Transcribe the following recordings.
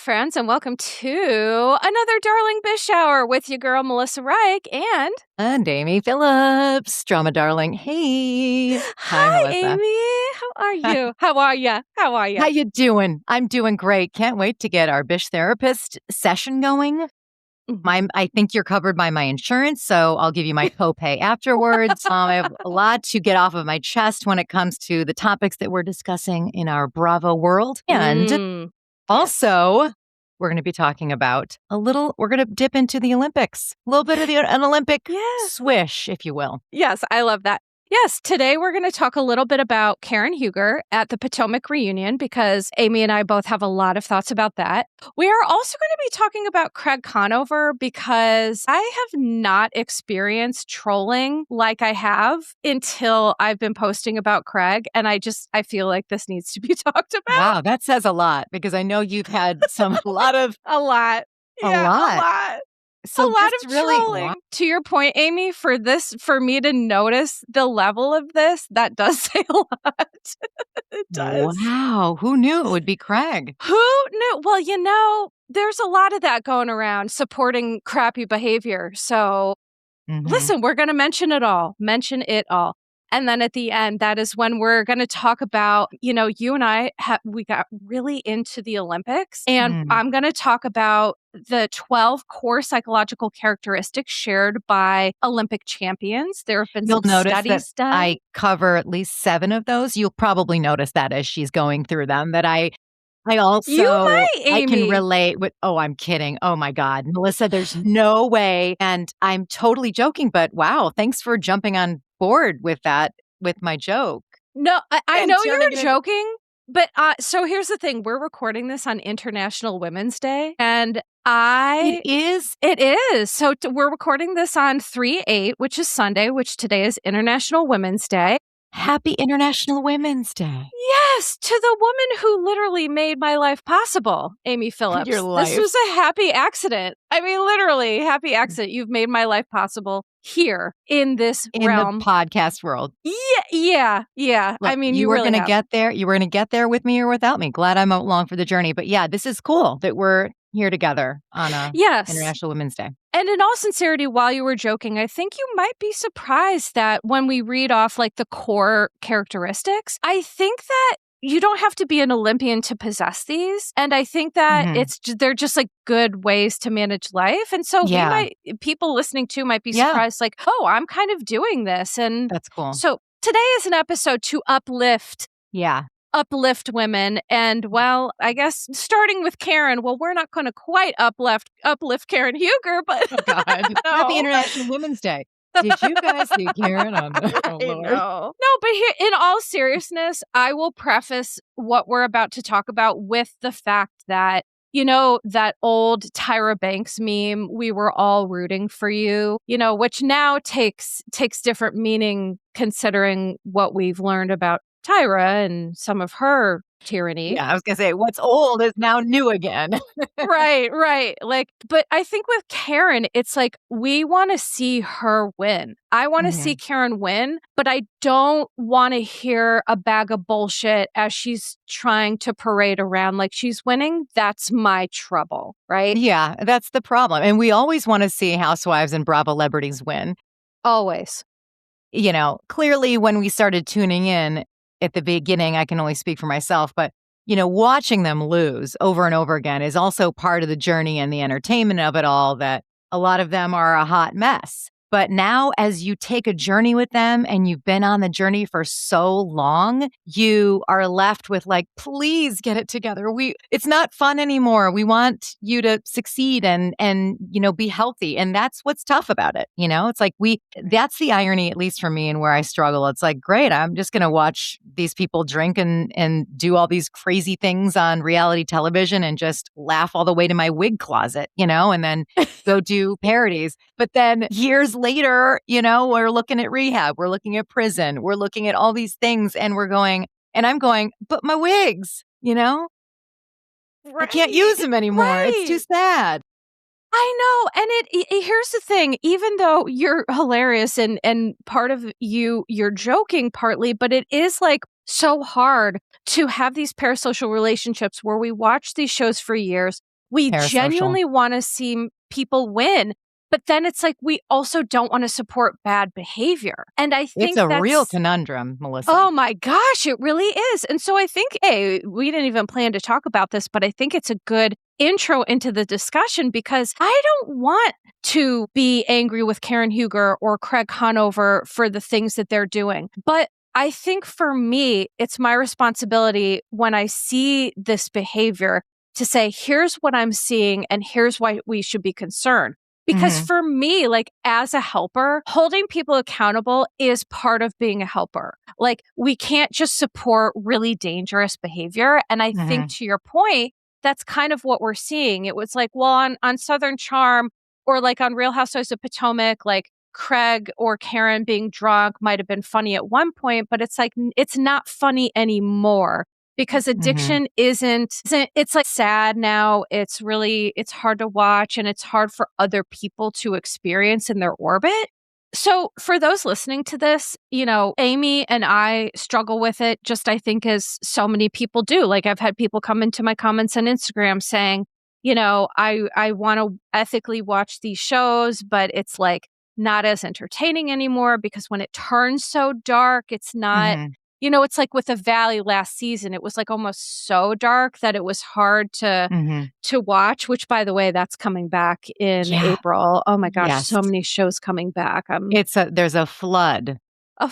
friends, and welcome to another Darling Bish Hour with your girl, Melissa Reich, and Amy Phillips, drama darling. Hey. Hi, Melissa. Amy. How are you? How are you? How you doing? I'm doing great. Can't wait to get our Bish therapist session going. I think you're covered by my insurance, so I'll give you my copay afterwards. I have a lot to get off of my chest when it comes to the topics that we're discussing in our Bravo world. And also, we're going to be talking about we're going to dip into the Olympics, a little bit of an Olympic swish, if you will. Yes, I love that. Yes, today we're going to talk a little bit about Karen Huger at the Potomac reunion because Amy and I both have a lot of thoughts about that. We are also going to be talking about Craig Conover because I have not experienced trolling like I have until I've been posting about Craig, and I feel like this needs to be talked about. Wow, that says a lot because I know you've had a lot. A lot. So a lot of trolling. To your point, Amy, for me to notice the level of this, that does say a lot. It does. Wow. Who knew it would be Craig? Who knew? Well, there's a lot of that going around, supporting crappy behavior. So listen, we're going to mention it all. And then at the end, that is when we're going to talk about, you and I, we got really into the Olympics. And I'm going to talk about the 12 core psychological characteristics shared by Olympic champions. There have been some studies done. I cover at least 7 of those. You'll probably notice that as she's going through them, that I also, you might, Amy. I can relate with, I'm kidding. Oh my God. Melissa, there's no way. And I'm totally joking, but wow, thanks for jumping on board with that, with my joke. No, I know you're joking, but so here's the thing. We're recording this on International Women's Day, and It is? So we're recording this on 3/8, which is Sunday, which today is International Women's Day. Happy International Women's Day. Yes, to the woman who literally made my life possible, Amy Phillips. Your life. This was a happy accident. I mean, literally, happy accident. You've made my life possible here in this realm. In the podcast world. Yeah. Look, I mean, you were going to get there. You were going to get there with me or without me. Glad I'm along for the journey. But yeah, this is cool that we're here together on International Women's Day. And in all sincerity, while you were joking, I think you might be surprised that when we read off like the core characteristics, I think that you don't have to be an Olympian to possess these. And I think that they're just like good ways to manage life. And so people listening to might be surprised, like, oh, I'm kind of doing this. And that's cool. So today is an episode to uplift women. And well, I guess starting with Karen, we're not going to quite uplift Karen Huger, but God. Happy International Women's Day. Did you guys see Karen on the No, but here, in all seriousness, I will preface what we're about to talk about with the fact that, that old Tyra Banks meme, we were all rooting for you, which now takes different meaning considering what we've learned about Tyra and some of her tyranny. Yeah, I was going to say, what's old is now new again. Right. But I think with Karen, it's like, we want to see her win. I want to see Karen win, but I don't want to hear a bag of bullshit as she's trying to parade around like she's winning. That's my trouble, right? Yeah, that's the problem. And we always want to see housewives and Bravo celebrities win. Always. Clearly when we started tuning in, at the beginning, I can only speak for myself, but, watching them lose over and over again is also part of the journey and the entertainment of it all, that a lot of them are a hot mess. But now as you take a journey with them and you've been on the journey for so long, you are left with like, please get it together. It's not fun anymore. We want you to succeed and be healthy. And that's what's tough about it. It's like that's the irony, at least for me, and where I struggle. It's like, great, I'm just going to watch these people drink and do all these crazy things on reality television and just laugh all the way to my wig closet, and then go do parodies. But then years later, we're looking at rehab, we're looking at prison, we're looking at all these things, and I'm going, but my wigs, right. I can't use them anymore. Right. It's too sad. I know. And here's the thing, even though you're hilarious and part of you're joking partly, but it is like so hard to have these parasocial relationships where we watch these shows for years. We Parasocial. genuinely want to see people win. But then it's like we also don't want to support bad behavior. And I think it's a real conundrum, Melissa. Oh my gosh, it really is. And so I think, we didn't even plan to talk about this, but I think it's a good intro into the discussion because I don't want to be angry with Karen Huger or Craig Conover for the things that they're doing. But I think for me, it's my responsibility when I see this behavior to say, here's what I'm seeing and here's why we should be concerned. Because for me, like as a helper, holding people accountable is part of being a helper. Like we can't just support really dangerous behavior. And I think to your point, that's kind of what we're seeing. It was like, well, on Southern Charm or like on Real Housewives of Potomac, like Craig or Karen being drunk might have been funny at one point, but it's like, it's not funny anymore. Because addiction isn't, it's like sad now. It's hard to watch and it's hard for other people to experience in their orbit. So for those listening to this, Amy and I struggle with it just, I think, as so many people do. Like I've had people come into my comments on Instagram saying, I want to ethically watch these shows, but it's like not as entertaining anymore because when it turns so dark, it's not... it's like with The Valley last season, it was like almost so dark that it was hard to watch, which by the way, that's coming back in April. Oh my gosh, so many shows coming back. There's a flood. A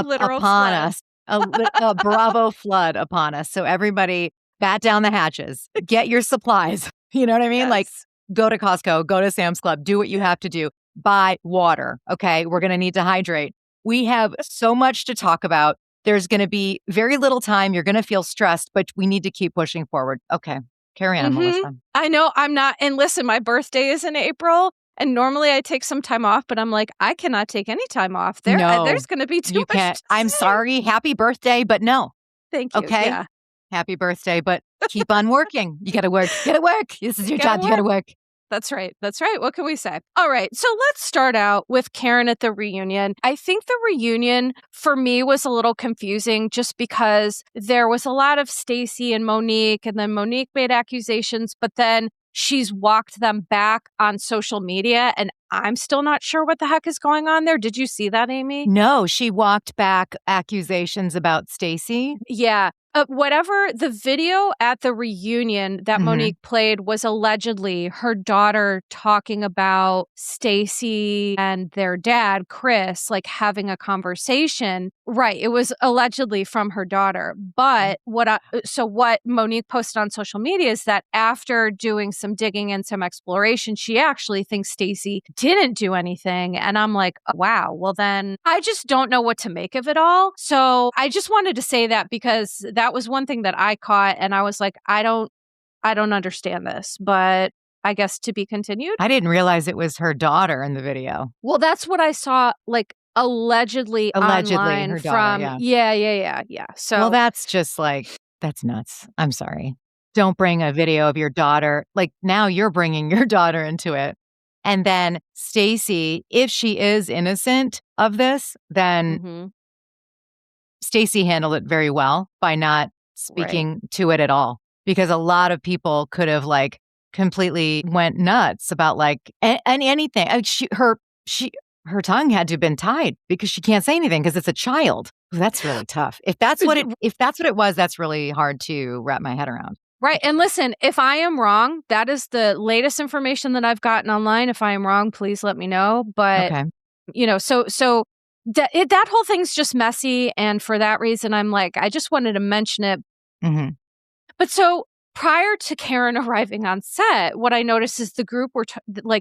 literal upon flood. us. A Bravo flood upon us. So everybody bat down the hatches, get your supplies. You know what I mean? Yes. Like go to Costco, go to Sam's Club, do what you have to do, buy water. Okay. We're going to need to hydrate. We have so much to talk about. There's going to be very little time. You're going to feel stressed, but we need to keep pushing forward. Okay. Carry on, Melissa. I know I'm not. And listen, my birthday is in April. And normally I take some time off, but I'm like, I cannot take any time off. There's going to be too much. I'm sorry. Happy birthday, but no. Thank you. Okay. Yeah. Happy birthday, but keep on working. You got to work. You got to work. This is your job. You got to work. That's right. That's right. What can we say? All right. So let's start out with Karen at the reunion. I think the reunion for me was a little confusing just because there was a lot of Stacey and Monique, and then Monique made accusations, but then she's walked them back on social media. And I'm still not sure what the heck is going on there. Did you see that, Amy? No, she walked back accusations about Stacey. Yeah. Whatever the video at the reunion that Monique played was allegedly her daughter talking about Stacey and their dad, Chris, like having a conversation. Right. It was allegedly from her daughter. But what Monique posted on social media is that after doing some digging and some exploration, she actually thinks Stacey didn't do anything. And I'm like, oh, wow, well then I just don't know what to make of it all. So I just wanted to say that because that was one thing that I caught and I was like, I don't understand this, but I guess to be continued. I didn't realize it was her daughter in the video. Well, that's what I saw, like allegedly online her daughter, from. Yeah. So well, that's just like, that's nuts. I'm sorry. Don't bring a video of your daughter. Like now you're bringing your daughter into it. And then Stacey, if she is innocent of this, then Stacey handled it very well by not speaking to it at all, because a lot of people could have like completely went nuts about like anything. Her tongue had to have been tied because she can't say anything because it's a child. That's really tough. If that's what it was, that's really hard to wrap my head around. Right. And listen, if I am wrong, that is the latest information that I've gotten online. If I am wrong, please let me know. But, so that whole thing's just messy. And for that reason, I'm like, I just wanted to mention it. But so prior to Karen arriving on set, what I noticed is the group were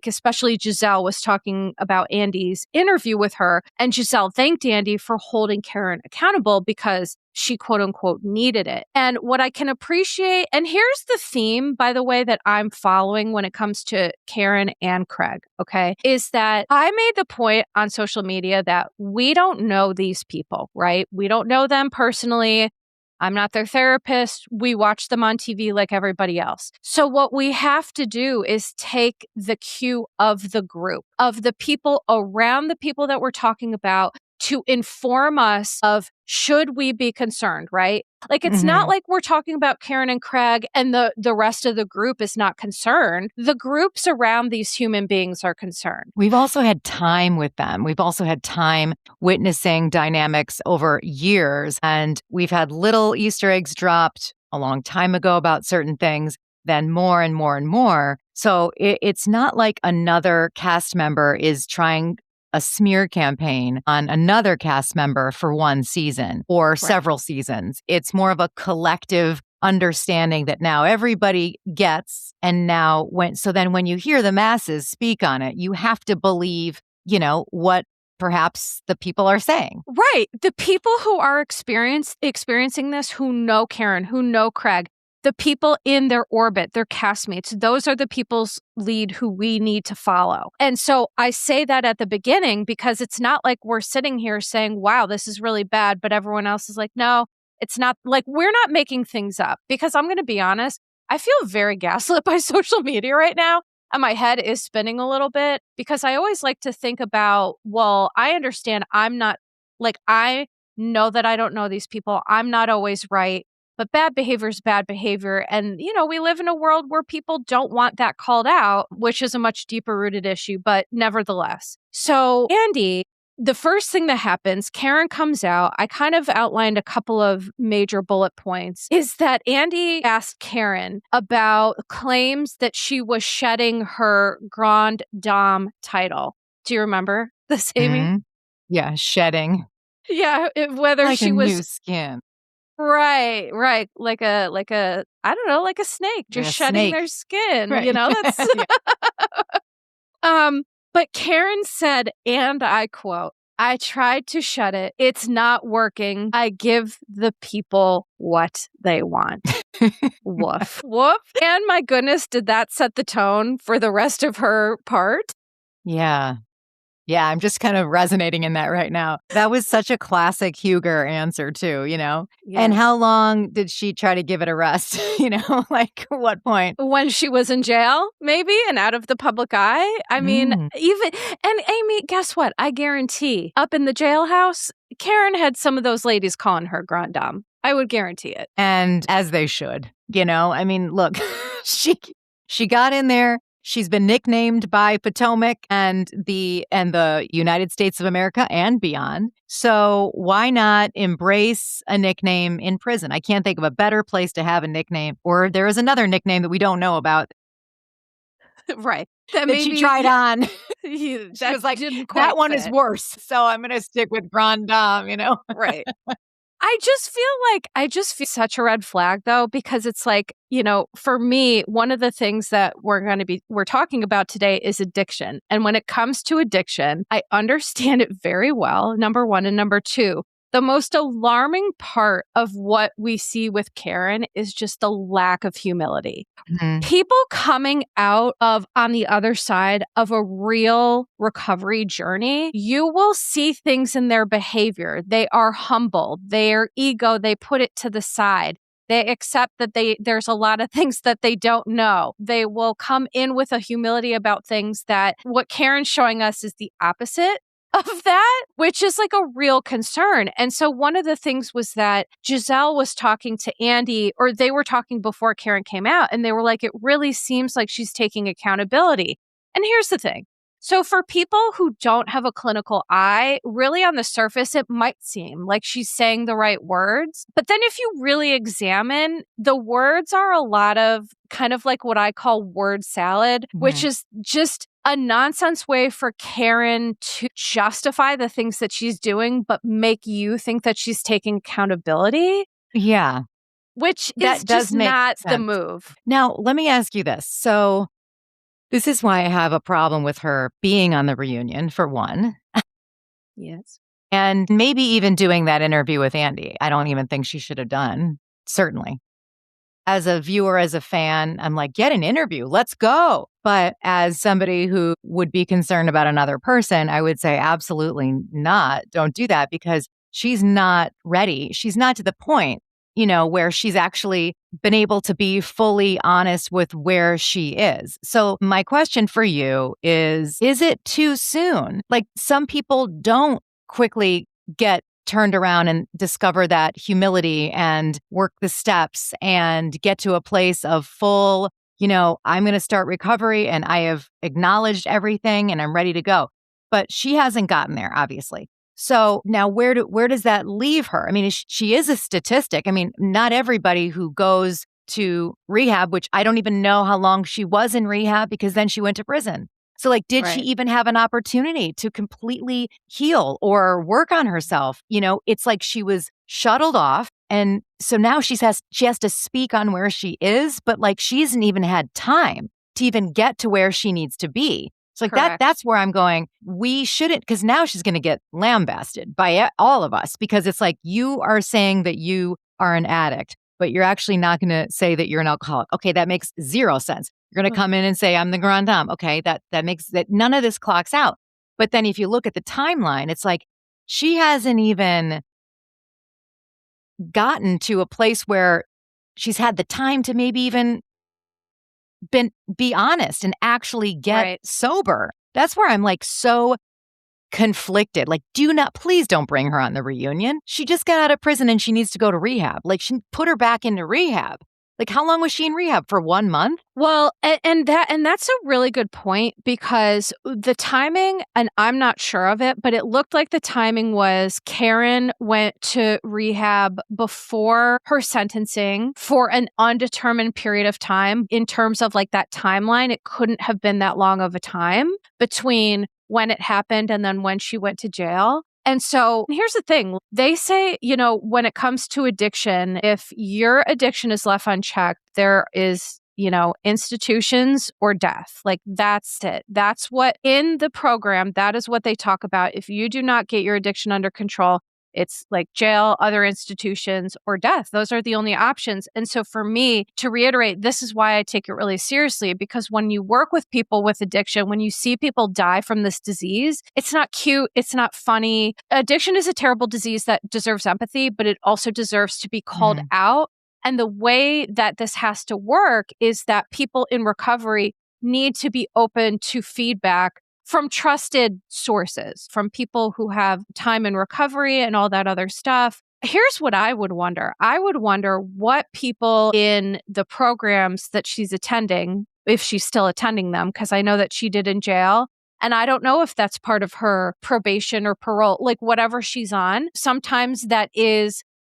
especially Giselle was talking about Andy's interview with her. And Giselle thanked Andy for holding Karen accountable because she quote unquote needed it. And what I can appreciate, and here's the theme, by the way, that I'm following when it comes to Karen and Craig, okay, is that I made the point on social media that we don't know these people, right? We don't know them personally. I'm not their therapist. We watch them on TV like everybody else. So what we have to do is take the cue of the group, of the people around the people that we're talking about, to inform us of should we be concerned, right? Like, it's not like we're talking about Karen and Craig and the rest of the group is not concerned. The groups around these human beings are concerned. We've also had time with them. We've also had time witnessing dynamics over years. And we've had little Easter eggs dropped a long time ago about certain things, then more and more and more. So it's not like another cast member is trying a smear campaign on another cast member for one season or several seasons. It's more of a collective understanding that now everybody gets. And now when you hear the masses speak on it, you have to believe, what perhaps the people are saying. Right. The people who are experiencing this, who know Karen, who know Craig, the people in their orbit, their castmates, those are the people's lead who we need to follow. And so I say that at the beginning because it's not like we're sitting here saying, wow, this is really bad, but everyone else is like, no, it's not. Like, we're not making things up. Because I'm going to be honest, I feel very gaslit by social media right now. And my head is spinning a little bit because I always like to think about, well, I understand I know that I don't know these people. I'm not always right. But bad behavior is bad behavior. And, we live in a world where people don't want that called out, which is a much deeper rooted issue, but nevertheless. So Andy, the first thing that happens, Karen comes out. I kind of outlined a couple of major bullet points, is that Andy asked Karen about claims that she was shedding her Grande Dame title. Do you remember this, Amy? Mm-hmm. Yeah, shedding. Yeah, whether like she a was new skin. Right. Like a I don't know, like a snake, just shedding their skin. Right. That's but Karen said, and I quote, "I tried to shut it. It's not working. I give the people what they want." Woof. Woof. And my goodness, did that set the tone for the rest of her part? Yeah. Yeah, I'm just kind of resonating in that right now. That was such a classic Huger answer too, Yes. And how long did she try to give it a rest? Like what point? When she was in jail, maybe, and out of the public eye. I mean, and Amy, guess what? I guarantee up in the jailhouse, Karen had some of those ladies calling her Grande Dame. I would guarantee it. And as they should, I mean, look, she got in there. She's been nicknamed by Potomac and the United States of America and beyond. So why not embrace a nickname in prison? I can't think of a better place to have a nickname. Or there is another nickname that we don't know about. Right. That she tried on. She was like, that one is worse. So I'm going to stick with Grande Dame, Right. I just feel such a red flag, though, because it's like, for me, one of the things that we're talking about today is addiction. And when it comes to addiction, I understand it very well, number one. And number two, the most alarming part of what we see with Karen is just the lack of humility. Mm-hmm. People coming out of on the other side of a real recovery journey, you will see things in their behavior. They are humble, their ego, they put it to the side. They accept that there's a lot of things that they don't know. They will come in with a humility about things that what Karen's showing us is the opposite of that, which is like a real concern. And so one of the things was that Giselle was talking to Andy, or they were talking before Karen came out, and they were like, it really seems like she's taking accountability. And here's the thing. So for people who don't have a clinical eye, really on the surface, it might seem like she's saying the right words. But then if you really examine, the words are a lot of kind of like what I call word salad, which is just a nonsense way for Karen to justify the things that she's doing, but make you think that she's taking accountability. Yeah. Which is just not the move. Now, let me ask you this. So this is why I have a problem with her being on the reunion, for one. Yes. And maybe even doing that interview with Andy. I don't even think she should have done, certainly. As a viewer, as a fan, I'm like, get an interview, let's go. But as somebody who would be concerned about another person, I would say absolutely not. Don't do that, because she's not ready. She's not to the point, where she's actually been able to be fully honest with where she is. So my question for you is it too soon? Like, some people don't quickly get turned around and discover that humility and work the steps and get to a place of full, I'm going to start recovery and I have acknowledged everything and I'm ready to go. But she hasn't gotten there, obviously. So now where does that leave her? I mean, she is a statistic. I mean, not everybody who goes to rehab, which I don't even know how long she was in rehab because then she went to prison. So like, did she even have an opportunity to completely heal or work on herself? It's like she was shuttled off. And so now she has to speak on where she is, but like she hasn't even had time to even get to where she needs to be. So like that's where I'm going. We shouldn't, because now she's going to get lambasted by all of us because it's like you are saying that you are an addict, but you're actually not going to say that you're an alcoholic. Okay, that makes zero sense. You're going to come in and say, I'm the grand dame. Okay, that makes that none of this clocks out. But then if you look at the timeline, it's like she hasn't even gotten to a place where she's had the time to maybe even be honest and actually get sober. That's where I'm like so conflicted. Like, please don't bring her on the reunion. She just got out of prison and she needs to go to rehab. Like, she put her back into rehab. Like, how long was she in rehab? For 1 month? Well, and that's a really good point because the timing, and I'm not sure of it, but it looked like the timing was Karen went to rehab before her sentencing for an undetermined period of time. In terms of like that timeline, it couldn't have been that long of a time between when it happened and then when she went to jail. And so here's the thing. They say, when it comes to addiction, if your addiction is left unchecked, there is, institutions or death. Like that's it. That's what in the program, that is what they talk about. If you do not get your addiction under control, it's like jail, other institutions, or death. Those are the only options. And so for me, to reiterate, this is why I take it really seriously, because when you work with people with addiction, when you see people die from this disease, it's not cute. It's not funny. Addiction is a terrible disease that deserves empathy, but it also deserves to be called out. And the way that this has to work is that people in recovery need to be open to feedback from trusted sources, from people who have time in recovery and all that other stuff. Here's what I would wonder. I would wonder what people in the programs that she's attending, if she's still attending them, because I know that she did in jail. And I don't know if that's part of her probation or parole, like whatever she's on. Sometimes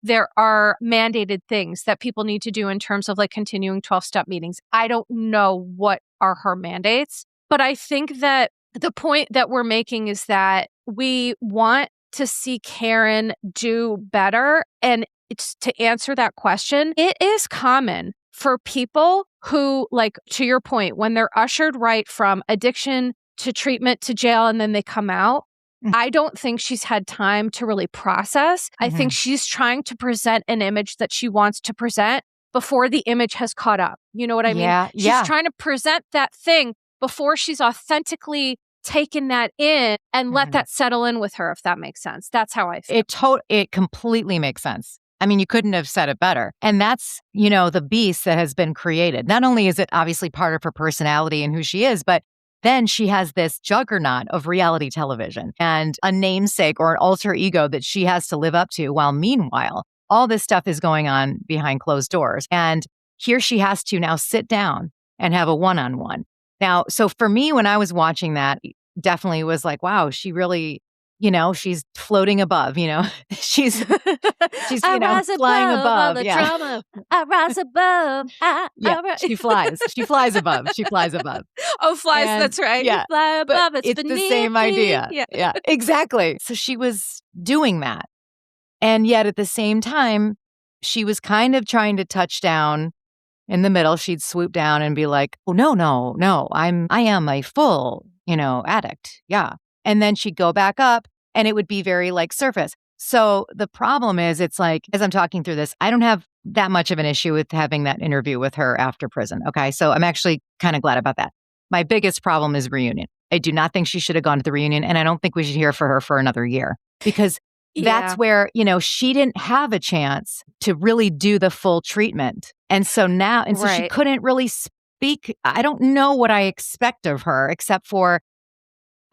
there are mandated things that people need to do in terms of like continuing 12-step meetings. I don't know what are her mandates, but I think that the point that we're making is that we want to see Karen do better. And it's to answer that question, it is common for people who, like, to your point, when they're ushered right from addiction to treatment to jail and then they come out, I don't think she's had time to really process. I think she's trying to present an image that she wants to present before the image has caught up. You know what I mean? She's trying to present that thing before she's authentically taken that in and let that settle in with her, if that makes sense. That's how I feel. It completely makes sense. I mean, you couldn't have said it better. And that's, the beast that has been created. Not only is it obviously part of her personality and who she is, but then she has this juggernaut of reality television and a namesake or an alter ego that she has to live up to, while meanwhile, all this stuff is going on behind closed doors. And here she has to now sit down and have a one-on-one. Now, so for me, when I was watching that, definitely was like, wow, she really, she's floating above, she's flying above. Drama. I rise above. She flies. She flies above. She flies above. Oh, flies. And, that's right. Yeah. You fly above. It's the same idea. Yeah, exactly. So she was doing that. And yet at the same time, she was kind of trying to touch down in the middle. She'd swoop down and be like, oh, no, I am a full, addict. Yeah. And then she'd go back up and it would be very like surface. So the problem is, it's like, as I'm talking through this, I don't have that much of an issue with having that interview with her after prison. Okay. So I'm actually kind of glad about that. My biggest problem is reunion. I do not think she should have gone to the reunion. And I don't think we should hear from her for another year, because that's where, she didn't have a chance to really do the full treatment. And so now, so she couldn't really speak. I don't know what I expect of her, except for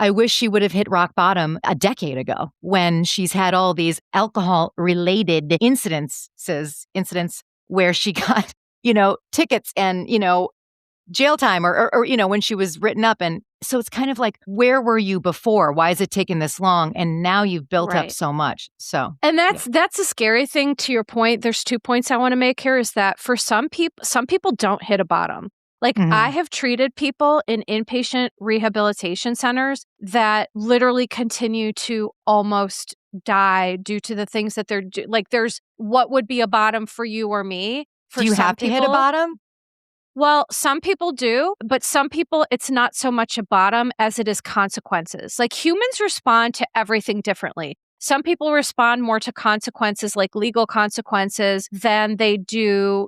I wish she would have hit rock bottom a decade ago when she's had all these alcohol-related incidents where she got, tickets and, jail time or when she was written up. And so it's kind of like, where were you before? Why is it taking this long? And now you've built up so much. So, and that's a scary thing. To your point, there's 2 points I want to make here is that for some people don't hit a bottom. Like I have treated people in inpatient rehabilitation centers that literally continue to almost die due to the things that they're like there's what would be a bottom for you or me. Do you have to hit a bottom? Well, some people do, but some people, it's not so much a bottom as it is consequences. Like humans respond to everything differently. Some people respond more to consequences like legal consequences than they do,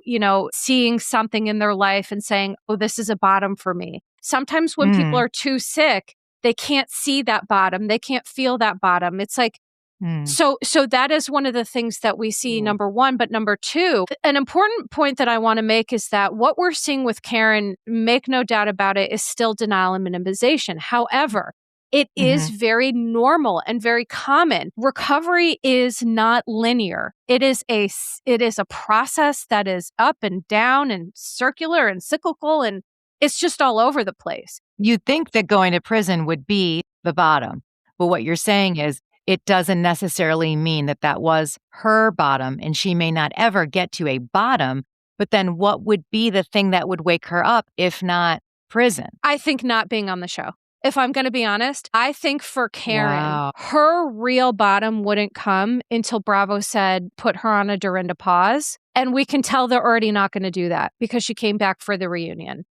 seeing something in their life and saying, oh, this is a bottom for me. Sometimes when people are too sick, they can't see that bottom. They can't feel that bottom. It's like, So that is one of the things that we see, number one. But number two, an important point that I want to make is that what we're seeing with Karen, make no doubt about it, is still denial and minimization. However, it is very normal and very common. Recovery is not linear. It is a process that is up and down and circular and cyclical, and it's just all over the place. You'd think that going to prison would be the bottom. But what you're saying is it doesn't necessarily mean that was her bottom, and she may not ever get to a bottom. But then what would be the thing that would wake her up if not prison? I think not being on the show. If I'm going to be honest, I think for Karen, her real bottom wouldn't come until Bravo said, put her on a Dorinda pause. And we can tell they're already not going to do that because she came back for the reunion.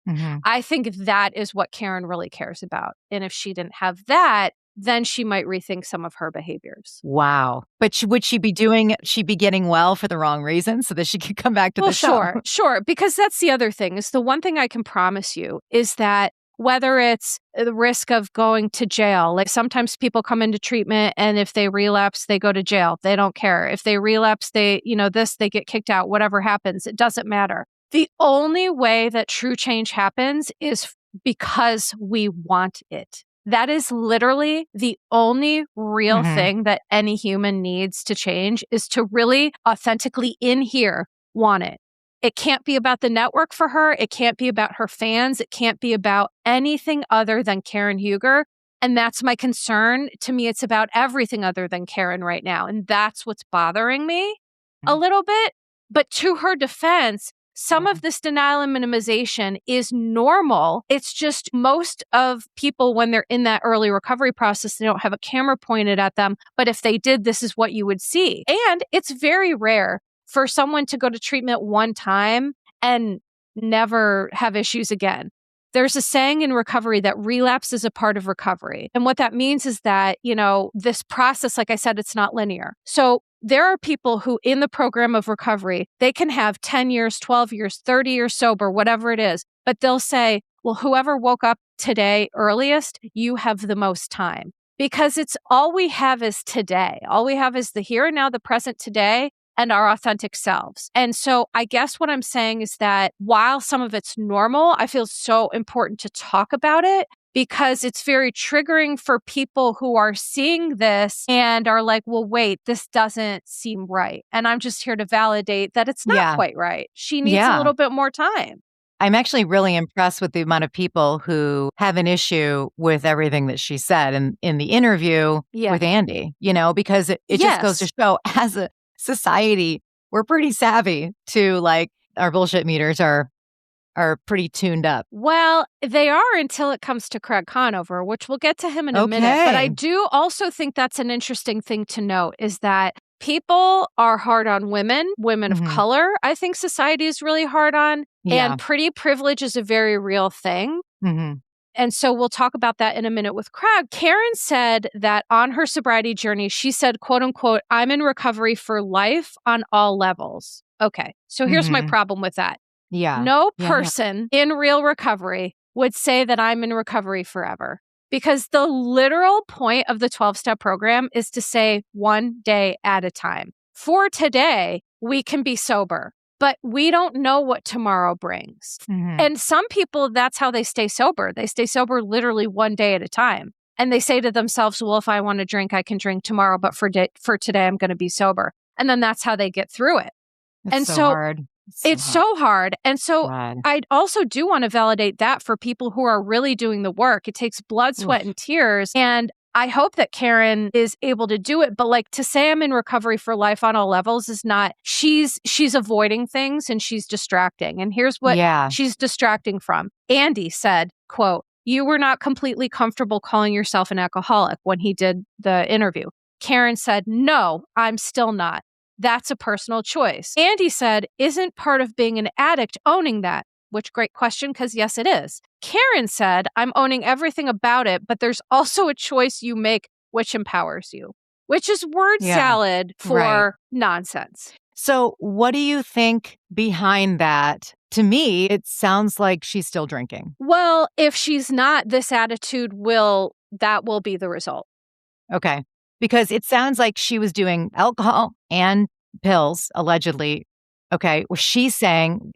I think that is what Karen really cares about. And if she didn't have that, then she might rethink some of her behaviors. Wow. But would she be getting well for the wrong reasons so that she could come back to the show? Sure. Because that's the other thing is the one thing I can promise you is that whether it's the risk of going to jail, like sometimes people come into treatment and if they relapse, they go to jail. They don't care. If they relapse, they get kicked out, whatever happens, it doesn't matter. The only way that true change happens is because we want it. That is literally the only real thing that any human needs to change is to really authentically in here want it. It can't be about the network for her. It can't be about her fans. It can't be about anything other than Karen Huger. And that's my concern. To me, it's about everything other than Karen right now. And that's what's bothering me a little bit. But to her defense, some of this denial and minimization is normal. It's just most of people, when they're in that early recovery process, they don't have a camera pointed at them. But if they did, this is what you would see. And it's very rare for someone to go to treatment one time and never have issues again. There's a saying in recovery that relapse is a part of recovery. And what that means is that, this process, like I said, it's not linear. So there are people who in the program of recovery, they can have 10 years, 12 years, 30 years sober, whatever it is. But they'll say, well, whoever woke up today earliest, you have the most time. Because it's all we have is today. All we have is the here and now, the present today, and our authentic selves. And so I guess what I'm saying is that while some of it's normal, I feel so important to talk about it because it's very triggering for people who are seeing this and are like, well, wait, this doesn't seem right. And I'm just here to validate that it's not quite right. She needs a little bit more time. I'm actually really impressed with the amount of people who have an issue with everything that she said in the interview with Andy, because it just goes to show as a society, we're pretty savvy to our bullshit meters are pretty tuned up. Well, they are until it comes to Craig Conover, which we'll get to him in a minute. But I do also think that's an interesting thing to note is that people are hard on women of color. I think society is really hard on. And pretty privilege is a very real thing. And so we'll talk about that in a minute with Craig. Karen said that on her sobriety journey, she said, quote unquote, I'm in recovery for life on all levels. Okay. So here's my problem with that. No person in real recovery would say that I'm in recovery forever because the literal point of the 12-step program is to say one day at a time. For today, we can be sober. But we don't know what tomorrow brings. And some people, that's how they stay sober. They stay sober literally one day at a time. And they say to themselves, well, if I want to drink, I can drink tomorrow, but for today, I'm going to be sober. And then that's how they get through it. It's so hard. It's so hard. And so I also do want to validate that for people who are really doing the work. It takes blood, sweat, and tears. And I hope that Karen is able to do it. But like, to say I'm in recovery for life on all levels is not, she's avoiding things and she's distracting. And here's what she's distracting from. Andy said, quote, "You were not completely comfortable calling yourself an alcoholic," when he did the interview. Karen said, "No, I'm still not. That's a personal choice." Andy said, "Isn't part of being an addict owning that?" Which, great question, because yes, it is. Karen said, "I'm owning everything about it, but there's also a choice you make which empowers you," which is word salad for nonsense. So what do you think behind that? To me, it sounds like she's still drinking. Well, if she's not, this attitude will be the result. Okay. Because it sounds like she was doing alcohol and pills, allegedly. Okay. Well, she's saying,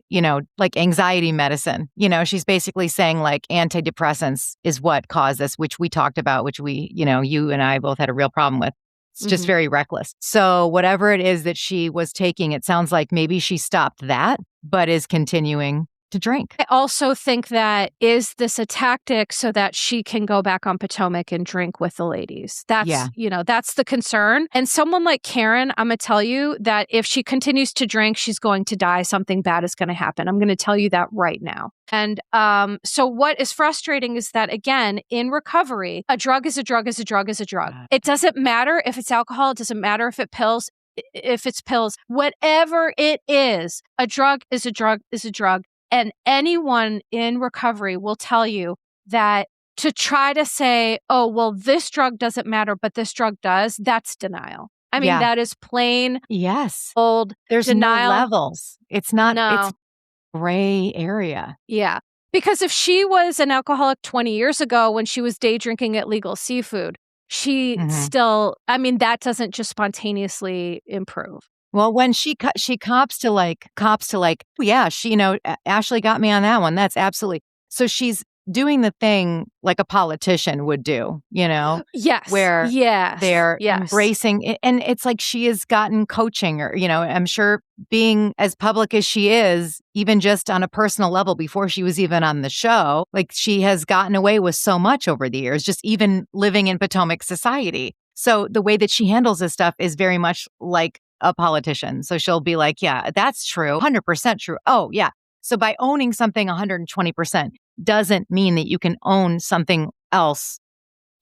like anxiety medicine, she's basically saying like antidepressants is what caused this, which we talked about, which we, you and I both had a real problem with. It's just very reckless. So whatever it is that she was taking, it sounds like maybe she stopped that, but is continuing to drink. I also think that, is this a tactic so that she can go back on Potomac and drink with the ladies? That's, that's the concern. And someone like Karen, I'm going to tell you that if she continues to drink, she's going to die. Something bad is going to happen. I'm going to tell you that right now. And so what is frustrating is that, again, in recovery, a drug is a drug is a drug is a drug. It doesn't matter if it's alcohol. It doesn't matter if it's pills, whatever it is, a drug is a drug is a drug. And anyone in recovery will tell you that to try to say, oh, well, this drug doesn't matter, but this drug does, that's denial. I mean, that is plain old There's denial. No levels. It's not, it's gray area. Yeah. Because if she was an alcoholic 20 years ago when she was day drinking at Legal Seafood, she still, I mean, that doesn't just spontaneously improve. Well, when she cops to like, yeah, she, Ashley got me on that one. That's absolutely. So she's doing the thing like a politician would do, Yes. Where they're embracing it. And it's like she has gotten coaching, or, I'm sure being as public as she is, even just on a personal level before she was even on the show, like she has gotten away with so much over the years, just even living in Potomac society. So the way that she handles this stuff is very much like a politician. So she'll be like, yeah, that's true. 100% true. Oh, yeah. So by owning something 120% doesn't mean that you can own something else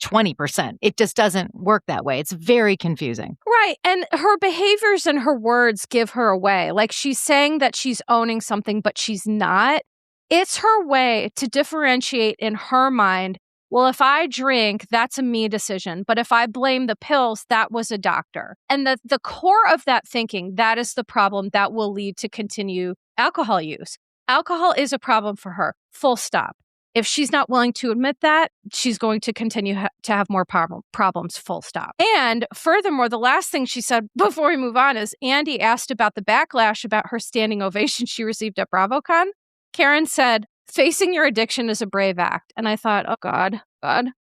20%. It just doesn't work that way. It's very confusing. Right. And her behaviors and her words give her away. Like, she's saying that she's owning something, but she's not. It's her way to differentiate in her mind. Well, if I drink, that's a me decision. But if I blame the pills, that was a doctor. And the core of that thinking, that is the problem that will lead to continued alcohol use. Alcohol is a problem for her, full stop. If she's not willing to admit that, she's going to continue to have more problems, full stop. And furthermore, the last thing she said before we move on is Andy asked about the backlash about her standing ovation she received at BravoCon. Karen said, "Facing your addiction is a brave act." And I thought, oh, God.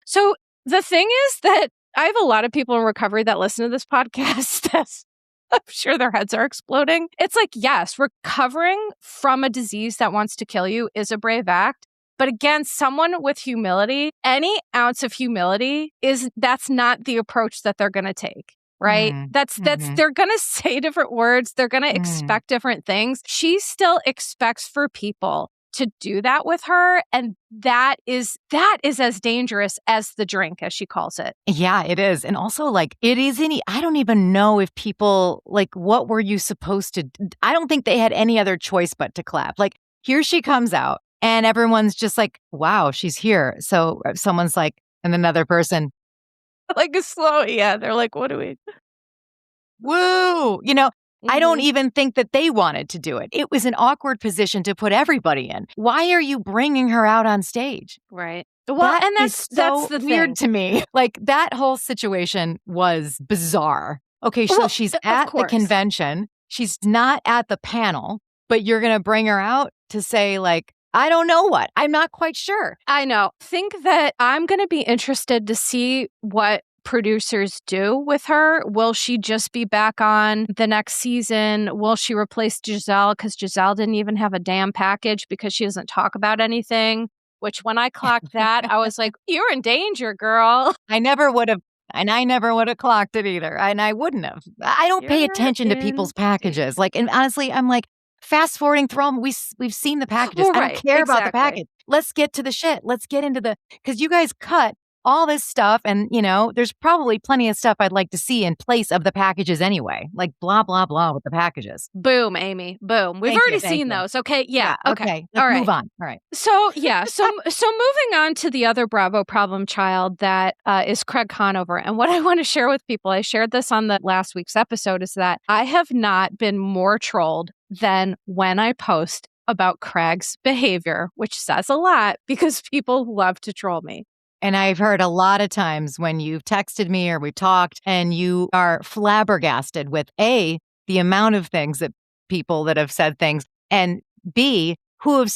So the thing is that I have a lot of people in recovery that listen to this podcast. I'm sure their heads are exploding. It's like, yes, recovering from a disease that wants to kill you is a brave act. But again, someone with humility, any ounce of humility, that's not the approach that they're going to take. Right? That's they're going to say different words. They're going to expect different things. She still expects for people to do that with her. And that is as dangerous as the drink, as she calls it. Yeah, it is. And also, like, it isn't, I don't even know if people, like, what were you supposed to, I don't think they had any other choice but to clap. Like, here she comes out and everyone's just like, wow, she's here. So someone's like, and another person, like a slow, they're like, what do we? Woo! I don't even think that they wanted to do it. It was an awkward position to put everybody in. Why are you bringing her out on stage? Right. Well, and that's the weird to me. Like, that whole situation was bizarre. Okay, so she's at the convention. She's not at the panel, but you're going to bring her out to say, like, I don't know what. I'm not quite sure. I know. Think that I'm going to be interested to see what producers do with her. Will she just be back on the next season? Will she replace Giselle? Because Giselle didn't even have a damn package because she doesn't talk about anything. Which when I clocked that, I was like, you're in danger, girl. I never would have. And I never would have clocked it either. And I wouldn't have. I don't pay attention to people's packages. Like, and honestly, I'm like, fast forwarding through them. We've seen the packages. Well, I don't care about the package. Let's get to the shit. Let's get into because you guys cut all this stuff. And, there's probably plenty of stuff I'd like to see in place of the packages anyway. Like blah, blah, blah with the packages. Boom, Amy. Boom. We've already seen those. Okay. Yeah. Okay. Let's move on. All right. So, yeah. So moving on to the other Bravo problem child that is Craig Conover. And what I want to share with people, I shared this on the last week's episode, is that I have not been more trolled than when I post about Craig's behavior, which says a lot because people love to troll me. And I've heard a lot of times when you've texted me or we talked and you are flabbergasted with A, the amount of things that people that have said things, and B, who has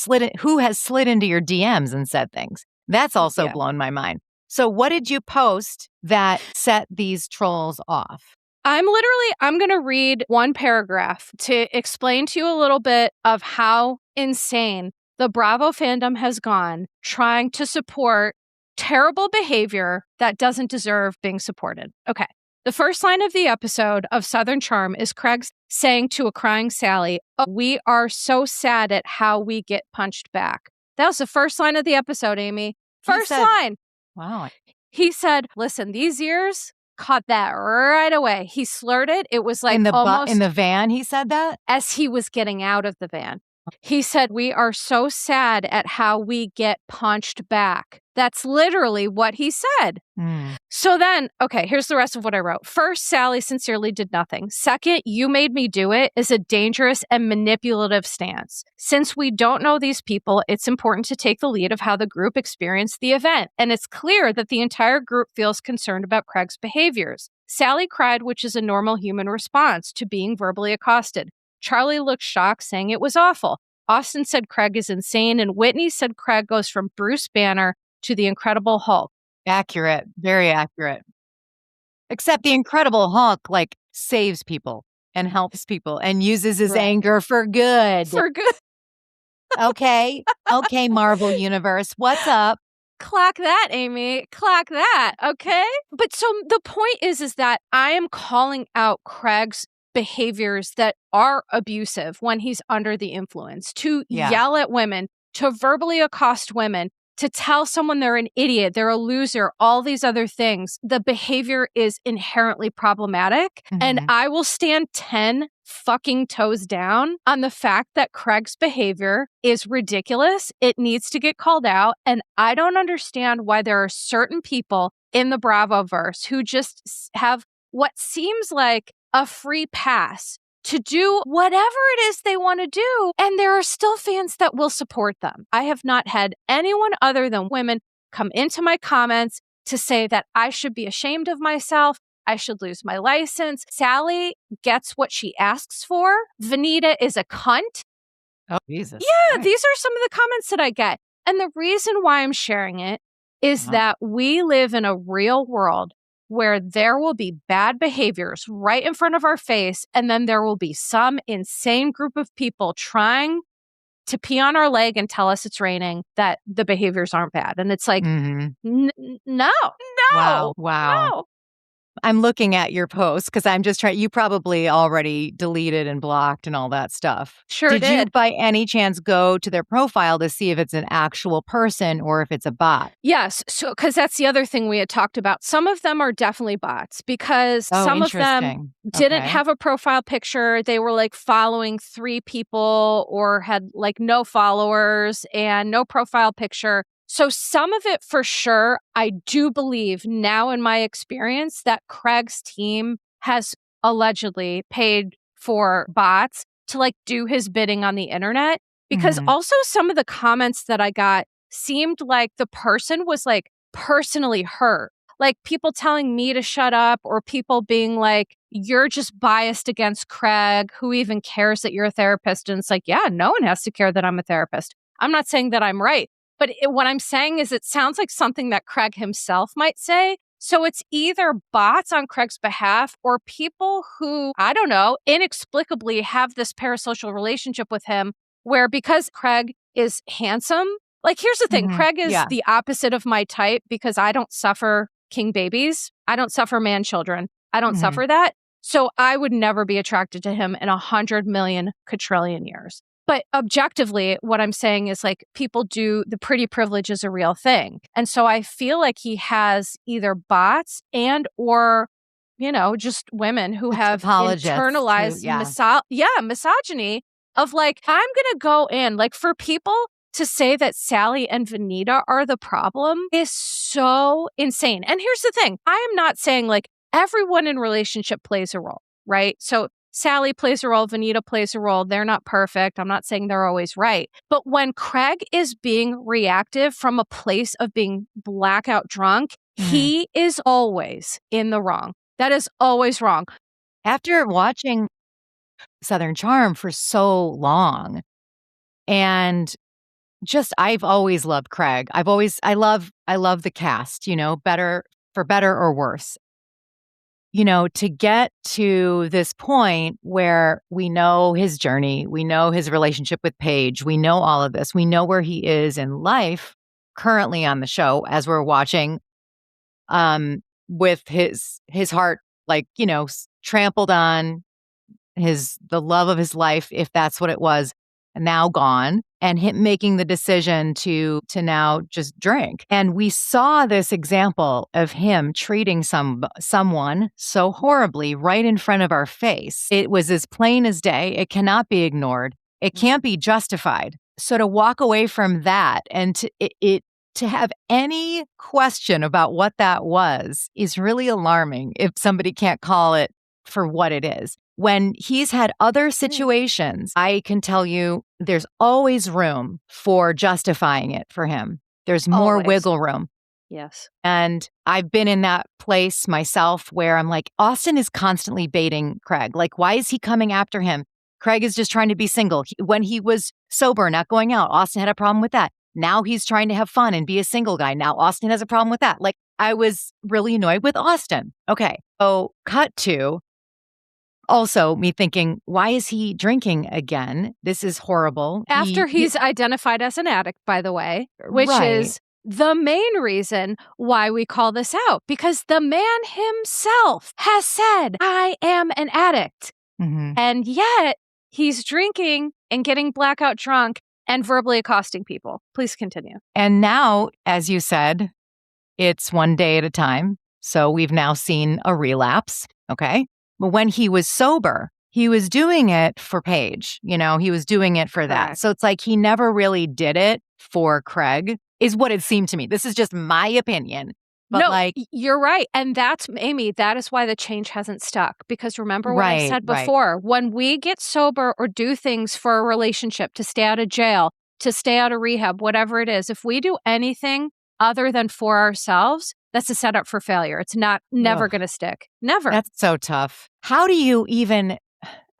slid into your DMs and said things. That's also blown my mind. So what did you post that set these trolls off? I'm going to read one paragraph to explain to you a little bit of how insane the Bravo fandom has gone trying to support terrible behavior that doesn't deserve being supported. Okay. The first line of the episode of Southern Charm is Craig saying to a crying Sally, "Oh, we are so sad at how we get punched back." That was the first line of the episode, Amy. First line. Wow. He said, listen, these ears caught that right away. He slurred it. It was like almost in the van, he said that? As he was getting out of the van. He said, "We are so sad at how we get punched back." That's literally what he said. So then, okay, here's the rest of what I wrote. First, Sally sincerely did nothing. Second, "You made me do it" is a dangerous and manipulative stance. Since we don't know these people, it's important to take the lead of how the group experienced the event. And it's clear that the entire group feels concerned about Craig's behaviors. Sally cried, which is a normal human response to being verbally accosted. Charlie looked shocked, saying it was awful. Austin said Craig is insane, and Whitney said Craig goes from Bruce Banner to the Incredible Hulk. Accurate. Very accurate. Except the Incredible Hulk, saves people and helps people and uses his anger for good. For good. Okay. Okay, Marvel Universe. What's up? Clock that, Amy. Clock that. Okay. But so the point is that I am calling out Craig's behaviors that are abusive when he's under the influence, to yell at women, to verbally accost women, to tell someone they're an idiot, they're a loser, all these other things. The behavior is inherently problematic. And I will stand 10 fucking toes down on the fact that Craig's behavior is ridiculous. It needs to get called out. And I don't understand why there are certain people in the Bravoverse who just have what seems like a free pass to do whatever it is they want to do. And there are still fans that will support them. I have not had anyone other than women come into my comments to say that I should be ashamed of myself. I should lose my license. Sally gets what she asks for. Vanita is a cunt. Oh, Jesus. Yeah, these are some of the comments that I get. And the reason why I'm sharing it is that we live in a real world where there will be bad behaviors right in front of our face, and then there will be some insane group of people trying to pee on our leg and tell us it's raining, that the behaviors aren't bad. And it's like, no. Wow. No. I'm looking at your post because I'm just trying. You probably already deleted and blocked and all that stuff. Sure did. You by any chance go to their profile to see if it's an actual person or if it's a bot? Yes. So, because that's the other thing we had talked about. Some of them are definitely bots because some of them didn't have a profile picture. They were following 3 people or had no followers and no profile picture. So some of it for sure, I do believe now in my experience that Craig's team has allegedly paid for bots to do his bidding on the internet. Because also some of the comments that I got seemed like the person was personally hurt. People telling me to shut up or people being you're just biased against Craig. Who even cares that you're a therapist? And it's yeah, no one has to care that I'm a therapist. I'm not saying that I'm right. But what I'm saying is it sounds like something that Craig himself might say. So it's either bots on Craig's behalf or people who, I don't know, inexplicably have this parasocial relationship with him where because Craig is handsome, like here's the thing, Craig is the opposite of my type because I don't suffer king babies. I don't suffer man children. I don't suffer that. So I would never be attracted to him in 100 million quadrillion years. But objectively, what I'm saying is like people do, the pretty privilege is a real thing. And so I feel like he has either bots and or, you know, just women who have internalized misogyny of like, I'm going to go in. Like for people to say that Sally and Vanita are the problem is so insane. And here's the thing. I am not saying like everyone in relationship plays a role, right? So Sally plays a role, Vanita plays a role. They're not perfect. I'm not saying they're always right. But when Craig is being reactive from a place of being blackout drunk, he is always in the wrong. That is always wrong. After watching Southern Charm for so long, and just I've always loved Craig. I love the cast, you know, for better or worse. You know, to get to this point where we know his journey, we know his relationship with Paige, we know all of this, we know where he is in life currently on the show as we're watching, with his heart, like, you know, trampled on, the love of his life, if that's what it was, now gone, and him making the decision to now just drink. And we saw this example of him treating someone so horribly right in front of our face. It was as plain as day. It cannot be ignored. It can't be justified. So to walk away from that and to have any question about what that was is really alarming if somebody can't call it for what it is. When he's had other situations, I can tell you there's always room for justifying it for him. There's more wiggle room. Yes. And I've been in that place myself where I'm like, Austin is constantly baiting Craig. Like, why is he coming after him? Craig is just trying to be single. When he was sober, not going out, Austin had a problem with that. Now he's trying to have fun and be a single guy. Now Austin has a problem with that. Like, I was really annoyed with Austin. Okay. So cut to also me thinking, why is he drinking again? This is horrible. After he's identified as an addict, by the way, which is the main reason why we call this out, because the man himself has said, I am an addict. And yet he's drinking and getting blackout drunk and verbally accosting people. Please continue. And now, as you said, it's one day at a time. So we've now seen a relapse. Okay. But when he was sober, he was doing it for Paige. You know, he was doing it for that. So it's like he never really did it for Craig, is what it seemed to me. This is just my opinion. But no, like, you're right. And that's, Amy, that is why the change hasn't stuck. Because remember what I said before, when we get sober or do things for a relationship, to stay out of jail, to stay out of rehab, whatever it is, if we do anything other than for ourselves, that's a setup for failure. It's never going to stick. Never. That's so tough. How do you even,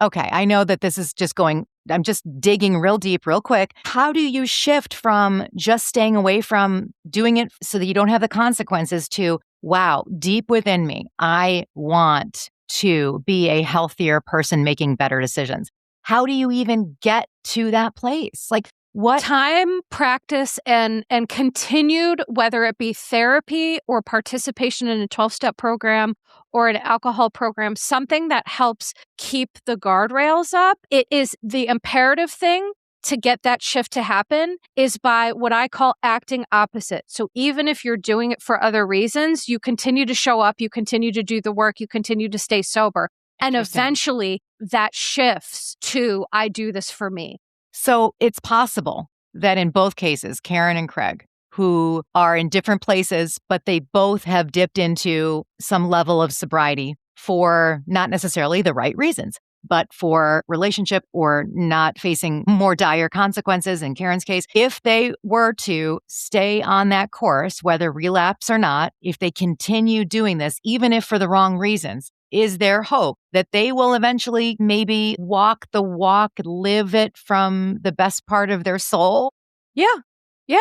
okay, I know that this is just going, I'm just digging real deep, real quick. How do you shift from just staying away from doing it so that you don't have the consequences to, wow, deep within me, I want to be a healthier person making better decisions? How do you even get to that place? Like, what time, practice, and continued, whether it be therapy or participation in a 12-step program or an alcohol program, something that helps keep the guardrails up. It is the imperative thing to get that shift to happen is by what I call acting opposite. So even if you're doing it for other reasons, you continue to show up, you continue to do the work, you continue to stay sober. And eventually that shifts to, I do this for me. So it's possible that in both cases, Karen and Craig, who are in different places, but they both have dipped into some level of sobriety for not necessarily the right reasons, but for relationship or not facing more dire consequences in Karen's case. If they were to stay on that course, whether relapse or not, if they continue doing this, even if for the wrong reasons, is there hope that they will eventually maybe walk the walk, live it from the best part of their soul? Yeah. Yeah.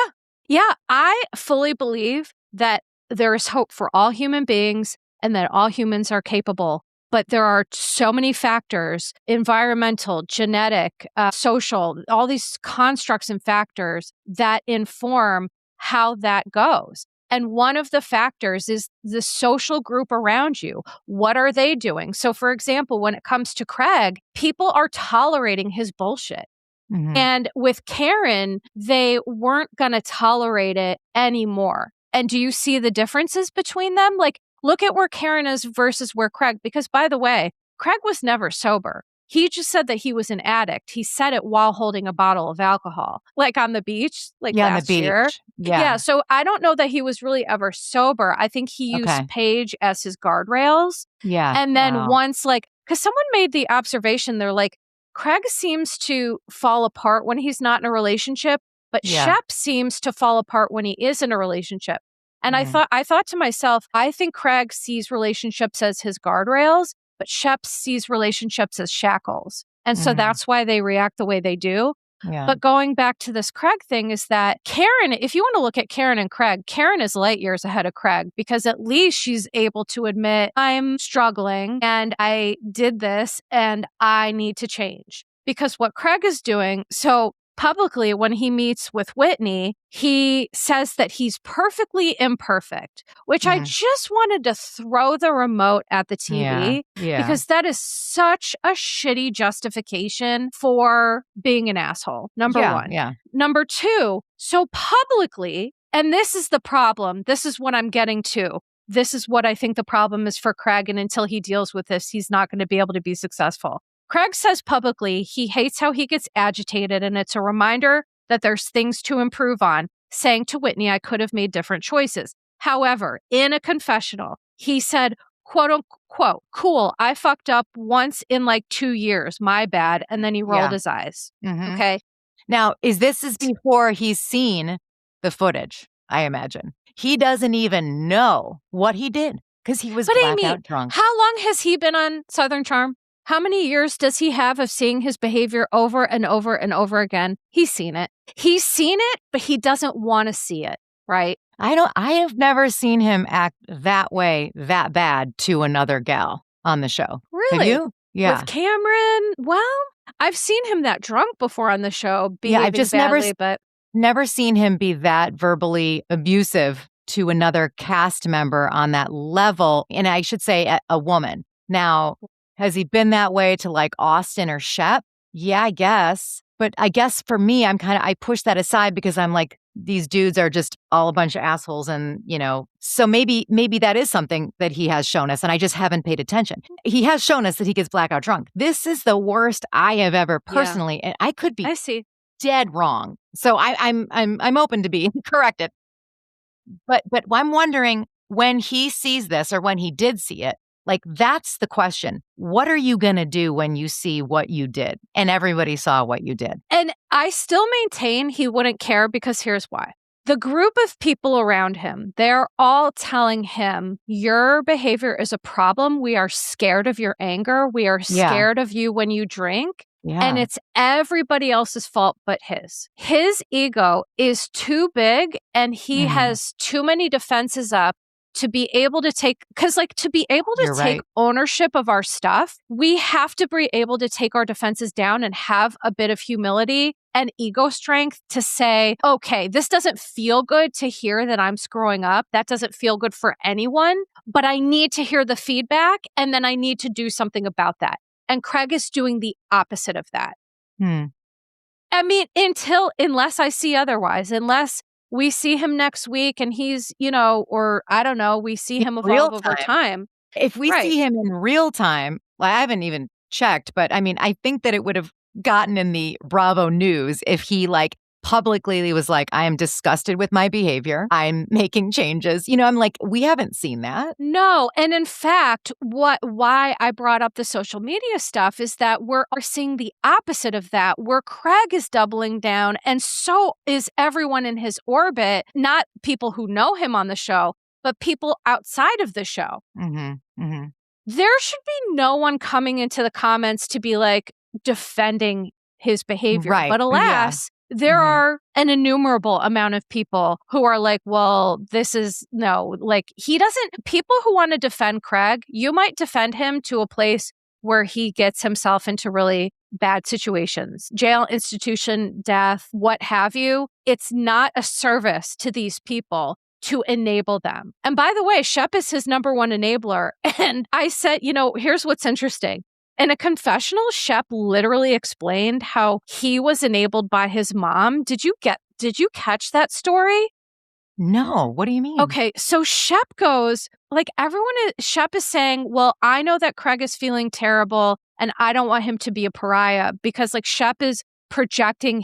Yeah. I fully believe that there is hope for all human beings and that all humans are capable. But there are so many factors, environmental, genetic, social, all these constructs and factors that inform how that goes. And one of the factors is the social group around you. What are they doing? So, for example, when it comes to Craig, people are tolerating his bullshit. Mhm. And with Karen, they weren't going to tolerate it anymore. And do you see the differences between them? Like, look at where Karen is versus where Craig, because by the way, Craig was never sober. He just said that he was an addict. He said it while holding a bottle of alcohol, like on the beach, like Yeah, on the last year. beach. Yeah. Yeah. So I don't know that he was really ever sober. I think he used Okay. Paige as his guardrails. Yeah. And then Wow. once, like, because someone made the observation, they're like, Craig seems to fall apart when he's not in a relationship, but Yeah. Shep seems to fall apart when he is in a relationship. And Mhm. I thought to myself, I think Craig sees relationships as his guardrails, but Shep sees relationships as shackles. And so Mhm. that's why they react the way they do. Yeah. But going back to this Craig thing is that Karen, if you want to look at Karen and Craig, Karen is light years ahead of Craig because at least she's able to admit, I'm struggling and I did this and I need to change. Because what Craig is doing, so publicly when he meets with Whitney, he says that he's perfectly imperfect, which I Mhm. just wanted to throw the remote at the Yeah. TV Yeah. because that is such a shitty justification for being an asshole. Number Yeah. one. Yeah. Number two, so publicly, and this is the problem. This is what I'm getting to. This is what I think the problem is for Craig. And until he deals with this, he's not going to be able to be successful. Craig says publicly he hates how he gets agitated, and it's a reminder that there's things to improve on, saying to Whitney, I could have made different choices. However, in a confessional, he said, quote unquote, cool, I fucked up once in like 2 years, my bad. And then he rolled Yeah. his eyes. Mhm. Okay. Now, this is before he's seen the footage, I imagine. He doesn't even know what he did because he was But Amy, blackout drunk. how long has he been on Southern Charm? How many years does he have of seeing his behavior over and over and over again? He's seen it. He's seen it, but he doesn't want to see it, right? I have never seen him act that way, that bad to another gal on the show. Really? Have you? Yeah. With Cameron? Well, I've seen him that drunk before on the show, Yeah, I've behaving just badly, but never seen him be that verbally abusive to another cast member on that level. And I should say a woman. Now, has he been that way to like Austin or Shep? Yeah, I guess. But I guess for me, I push that aside because I'm like, these dudes are just all a bunch of assholes. And, so maybe that is something that he has shown us and I just haven't paid attention. He has shown us that he gets blackout drunk. This is the worst I have ever personally, and I could be I see. dead wrong. So I'm open to be corrected. But I'm wondering when he sees this or when he did see it, like that's the question. What are you going to do when you see what you did? And everybody saw what you did. And I still maintain he wouldn't care because here's why. The group of people around him, they're all telling him, your behavior is a problem. We are scared of your anger. We are scared of you when you drink. Yeah. And it's everybody else's fault but his. His ego is too big and he has too many defenses up to be able to take, because like to be able to take ownership of our stuff, we have to be able to take our defenses down and have a bit of humility and ego strength to say, okay, this doesn't feel good to hear that I'm screwing up. That doesn't feel good for anyone, but I need to hear the feedback and then I need to do something about that. And Craig is doing the opposite of that. I mean, unless I see otherwise, unless we see him next week and he's, or I don't know, we see him evolve over time. If we see him in real time, well, I haven't even checked, but I mean, I think that it would have gotten in the Bravo news if he like publicly was like, I am disgusted with my behavior. I'm making changes. I'm like, we haven't seen that. No. And in fact, why I brought up the social media stuff is that we're seeing the opposite of that, where Craig is doubling down and so is everyone in his orbit, not people who know him on the show, but people outside of the show. There should be no one coming into the comments to be like defending his behavior. Right. But alas, There are an innumerable amount of people who are like, well, this is no, like people who want to defend Craig, you might defend him to a place where he gets himself into really bad situations, jail, institution, death, what have you. It's not a service to these people to enable them. And by the way, Shep is his number one enabler. And I said, here's what's interesting. In a confessional, Shep literally explained how he was enabled by his mom. Did you catch that story? No. What do you mean? Okay, so Shep goes, like Shep is saying, well, I know that Craig is feeling terrible and I don't want him to be a pariah because like Shep is projecting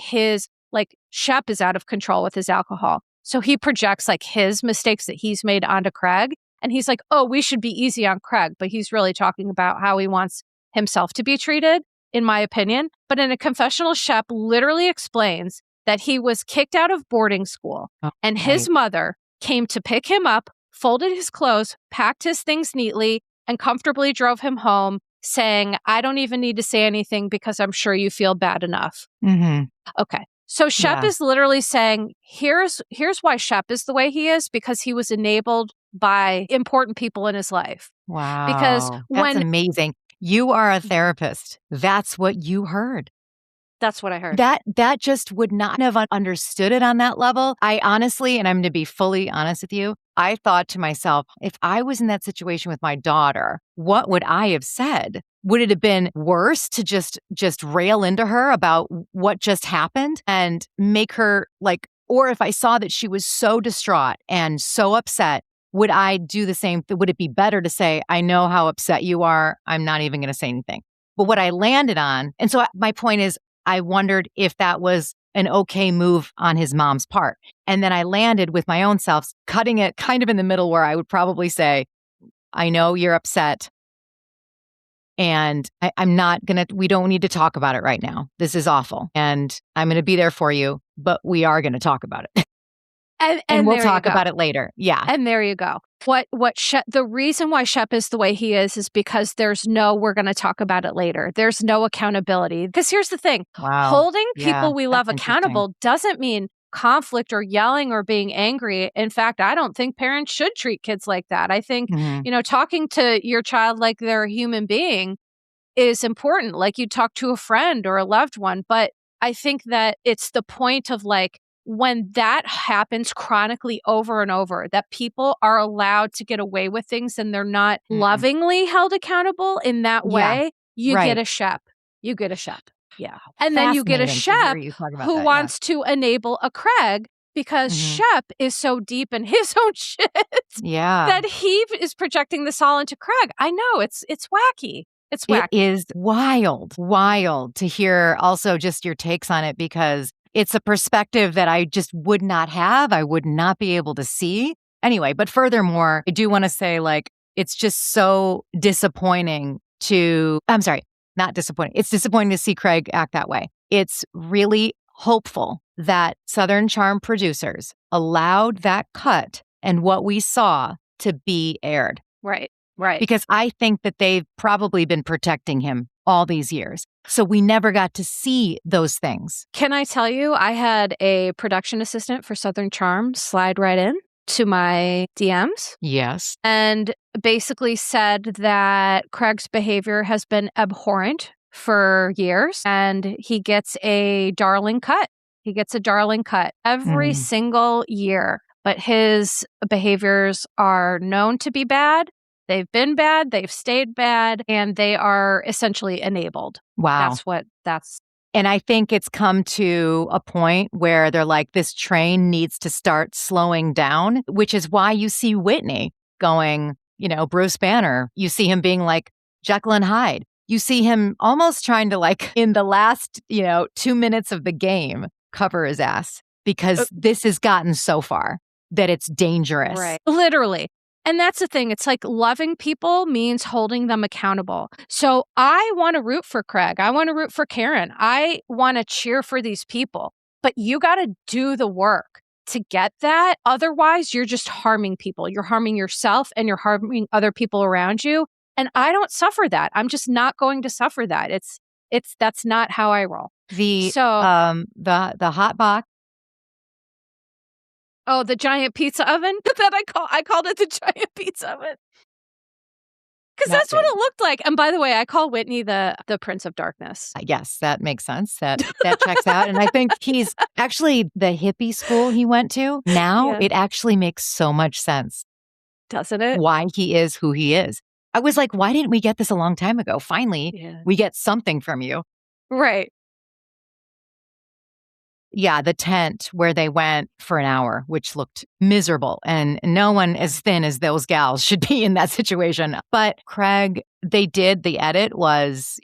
Shep is out of control with his alcohol. So he projects like his mistakes that he's made onto Craig. And he's like, oh, we should be easy on Craig. But he's really talking about how he wants himself to be treated, in my opinion. But in a confessional, Shep literally explains that he was kicked out of boarding school and his mother came to pick him up, folded his clothes, packed his things neatly, and comfortably drove him home, saying, I don't even need to say anything because I'm sure you feel bad enough. Okay. So Shep is literally saying, here's why Shep is the way he is, because he was enabled by important people in his life. Wow. Because that's amazing. You are a therapist. That's what you heard. That's what I heard. That just would not have understood it on that level. I honestly, and I'm going to be fully honest with you, I thought to myself, if I was in that situation with my daughter, what would I have said? Would it have been worse to just rail into her about what just happened and make her like, or if I saw that she was so distraught and so upset, would I do the same? Would it be better to say, I know how upset you are. I'm not even going to say anything. But what I landed on, and so my point is, I wondered if that was an okay move on his mom's part. And then I landed with my own self, cutting it kind of in the middle where I would probably say, I know you're upset. And I'm not going to, we don't need to talk about it right now. This is awful. And I'm going to be there for you, but we are going to talk about it. And we'll talk about it later. Yeah. And there you go. The reason why Shep is the way he is because we're going to talk about it later. There's no accountability. Because here's the thing. Wow. Holding people we love accountable doesn't mean conflict or yelling or being angry. In fact, I don't think parents should treat kids like that. I think, talking to your child like they're a human being is important. Like you talk to a friend or a loved one. But I think that it's the point of like, when that happens chronically over and over, that people are allowed to get away with things and they're not lovingly held accountable in that way, you get a Shep. You get a Shep. Yeah. And then you get a Shep who wants to enable a Craig because Shep is so deep in his own shit that he is projecting this all into Craig. I know, it's wacky. It's wacky. It is wild to hear also just your takes on it because it's a perspective that I just would not have. I would not be able to see. Anyway, but furthermore, I do want to say, like, it's just so disappointing not disappointing. It's disappointing to see Craig act that way. It's really hopeful that Southern Charm producers allowed that cut and what we saw to be aired. Right. Because I think that they've probably been protecting him all these years. So we never got to see those things. Can I tell you, I had a production assistant for Southern Charm slide right in to my DMs. Yes. And basically said that Craig's behavior has been abhorrent for years and he gets a darling cut. He gets a darling cut every single year. But his behaviors are known to be bad. They've been bad, they've stayed bad, and they are essentially enabled. Wow. And I think it's come to a point where they're like, this train needs to start slowing down, which is why you see Whitney going, Bruce Banner. You see him being like Jekyll and Hyde. You see him almost trying to like in the last, 2 minutes of the game, cover his ass because this has gotten so far that it's dangerous. Right. Literally. And that's the thing. It's like loving people means holding them accountable. So I want to root for Craig. I want to root for Karen. I want to cheer for these people. But you got to do the work to get that. Otherwise, you're just harming people. You're harming yourself and you're harming other people around you. And I don't suffer that. I'm just not going to suffer that. That's not how I roll. The So, the hot box. oh, the giant pizza oven that I called it the giant pizza oven. Because that's what it looked like. And by the way, I call Whitney the Prince of Darkness. Yes, that makes sense. That checks out. And I think he's actually the hippie school he went to. Now it actually makes so much sense. Doesn't it? Why he is who he is. I was like, why didn't we get this a long time ago? Finally, we get something from you. Right. Yeah, the tent where they went for an hour, which looked miserable. And no one as thin as those gals should be in that situation. But Craig, the edit was,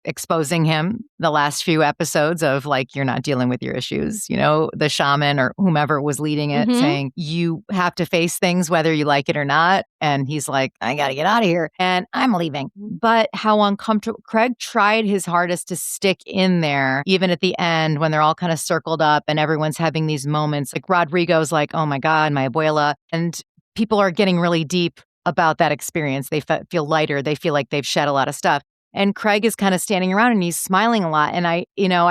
exposing him the last few episodes of like, you're not dealing with your issues, the shaman or whomever was leading it saying, you have to face things whether you like it or not. And he's like, I got to get out of here and I'm leaving. But how uncomfortable. Craig tried his hardest to stick in there, even at the end when they're all kind of circled up and everyone's having these moments. Like Rodrigo's like, oh my God, my abuela. And people are getting really deep about that experience. They feel lighter. They feel like they've shed a lot of stuff. And Craig is kind of standing around and he's smiling a lot. And I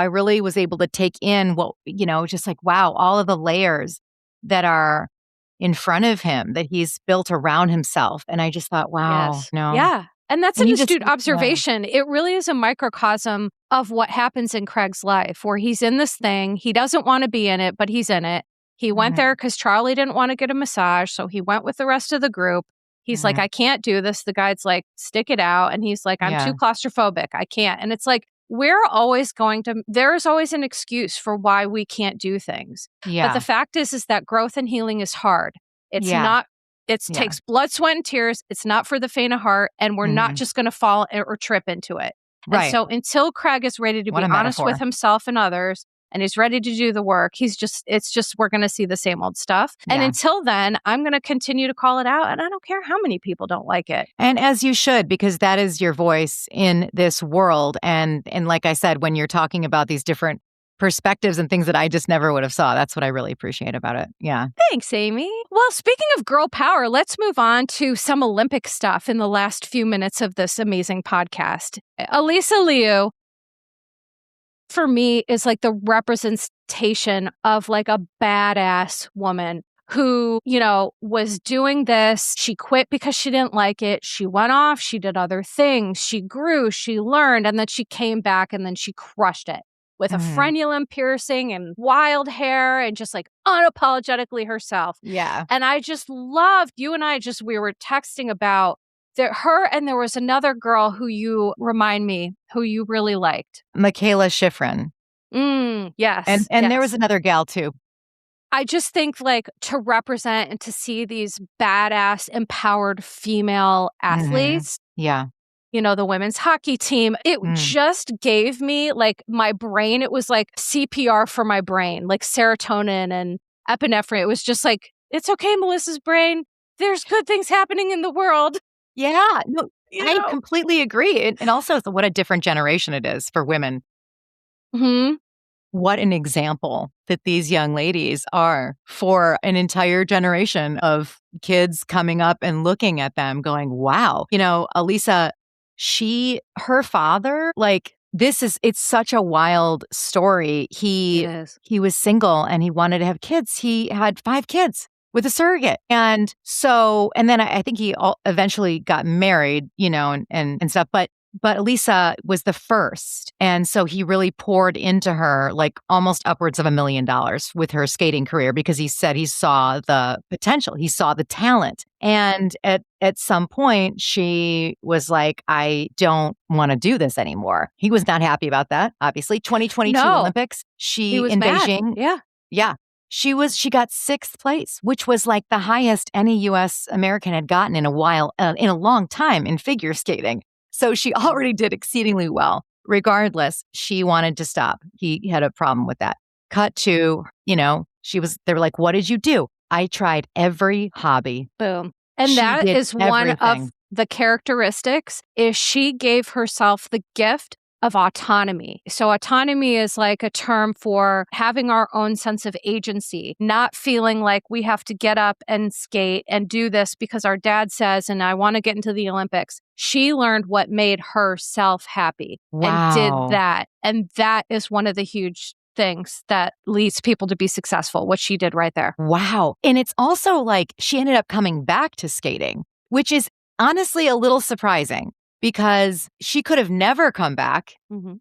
really was able to take in what, just like, wow, all of the layers that are in front of him that he's built around himself. And I just thought, wow, no. Yeah. And that's an astute observation. Yeah. It really is a microcosm of what happens in Craig's life, where he's in this thing. He doesn't want to be in it, but he's in it. He went there because Charlie didn't want to get a massage. So he went with the rest of the group. He's like, I can't do this. The guide's like, stick it out. And he's like, I'm too claustrophobic. I can't. And it's like, there's always an excuse for why we can't do things. Yeah. But the fact is that growth and healing is hard. It's not, it takes blood, sweat, and tears. It's not for the faint of heart. And we're not just going to fall or trip into it. Right. And so until Craig is ready to be honest with himself and others, and he's ready to do the work, we're going to see the same old stuff. Yeah. And until then, I'm going to continue to call it out. And I don't care how many people don't like it. And as you should, because that is your voice in this world. And like I said, when you're talking about these different perspectives and things that I just never would have saw, that's what I really appreciate about it. Yeah. Thanks, Amy. Well, speaking of girl power, let's move on to some Olympic stuff in the last few minutes of this amazing podcast. Elisa Liu, for me, is like the representation of like a badass woman who, was doing this. She quit because she didn't like it. She went off. She did other things. She grew. She learned. And then she came back and then she crushed it with a frenulum piercing and wild hair and just like unapologetically herself. Yeah. And I just loved, we were texting about her, and there was another girl who you really liked. Michaela Schifrin. Yes. And there was another gal too. I just think like to represent and to see these badass, empowered female athletes. Yeah. The women's hockey team, it just gave me like my brain. It was like CPR for my brain, like serotonin and epinephrine. It was just like, it's okay, Melissa's brain. There's good things happening in the world. Yeah, no, I completely agree. And also, what a different generation it is for women. What an example that these young ladies are for an entire generation of kids coming up and looking at them going, wow. Elisa, her father, like, it's such a wild story. He was single and he wanted to have kids. He had 5 kids with a surrogate. And then I think he eventually got married, and stuff. But Elisa was the first. And so he really poured into her like almost upwards of $1 million with her skating career, because he said he saw the potential. He saw the talent. And at some point she was like, I don't want to do this anymore. He was not happy about that. Obviously 2022 Olympics, he was in mad. Beijing. Yeah. Yeah. She got 6th place, which was like the highest any U.S. American had gotten in a long time in figure skating. So she already did exceedingly well. Regardless, she wanted to stop. He had a problem with that. Cut to, they were like, what did you do? I tried every hobby. Boom. And that is one of the characteristics, is she gave herself the gift of autonomy. So autonomy is like a term for having our own sense of agency, not feeling like we have to get up and skate and do this because our dad says, and I want to get into the Olympics. She learned what made herself happy and did that. And that is one of the huge things that leads people to be successful, what she did right there. Wow. And it's also like she ended up coming back to skating, which is honestly a little surprising because she could have never come back,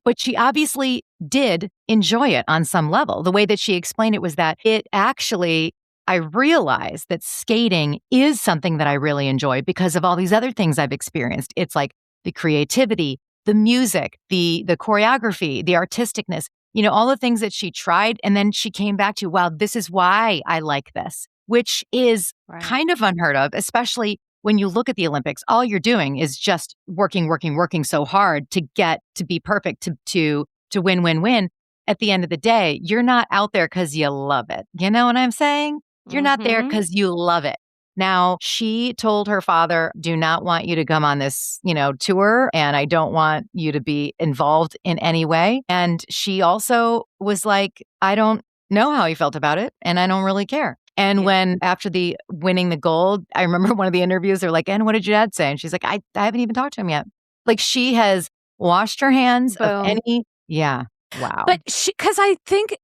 but she obviously did enjoy it on some level. The way that she explained it was that it actually, I realized that skating is something that I really enjoy because of all these other things I've experienced. It's like the creativity, the music, the choreography, the artisticness, all the things that she tried. And then she came back to, wow, this is why I like this, which is kind of unheard of, especially when you look at the Olympics. All you're doing is just working so hard to get to be perfect, to win. At the end of the day, you're not out there because you love it. You know what I'm saying? You're not there because you love it. Now, she told her father, do not want you to come on this, tour, and I don't want you to be involved in any way. And she also was like, I don't know how he felt about it, and I don't really care. And when after the winning the gold, I remember one of the interviews, they're like, and what did your dad say? And she's like, I haven't even talked to him yet. Like she has washed her hands of any. Yeah. Wow. But because I think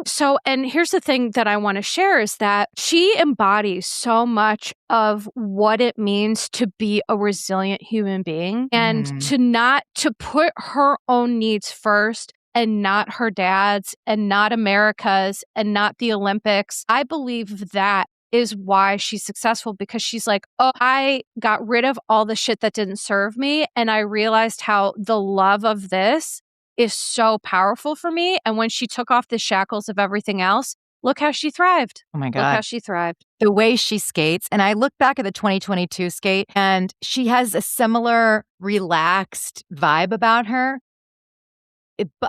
so. And here's the thing that I want to share is that she embodies so much of what it means to be a resilient human being and to put her own needs first and not her dad's and not America's and not the Olympics. I believe that is why she's successful because she's like, oh, I got rid of all the shit that didn't serve me. And I realized how the love of this is so powerful for me. And when she took off the shackles of everything else, look how she thrived. Oh my God. Look how she thrived. The way she skates. And I look back at the 2022 skate and she has a similar relaxed vibe about her.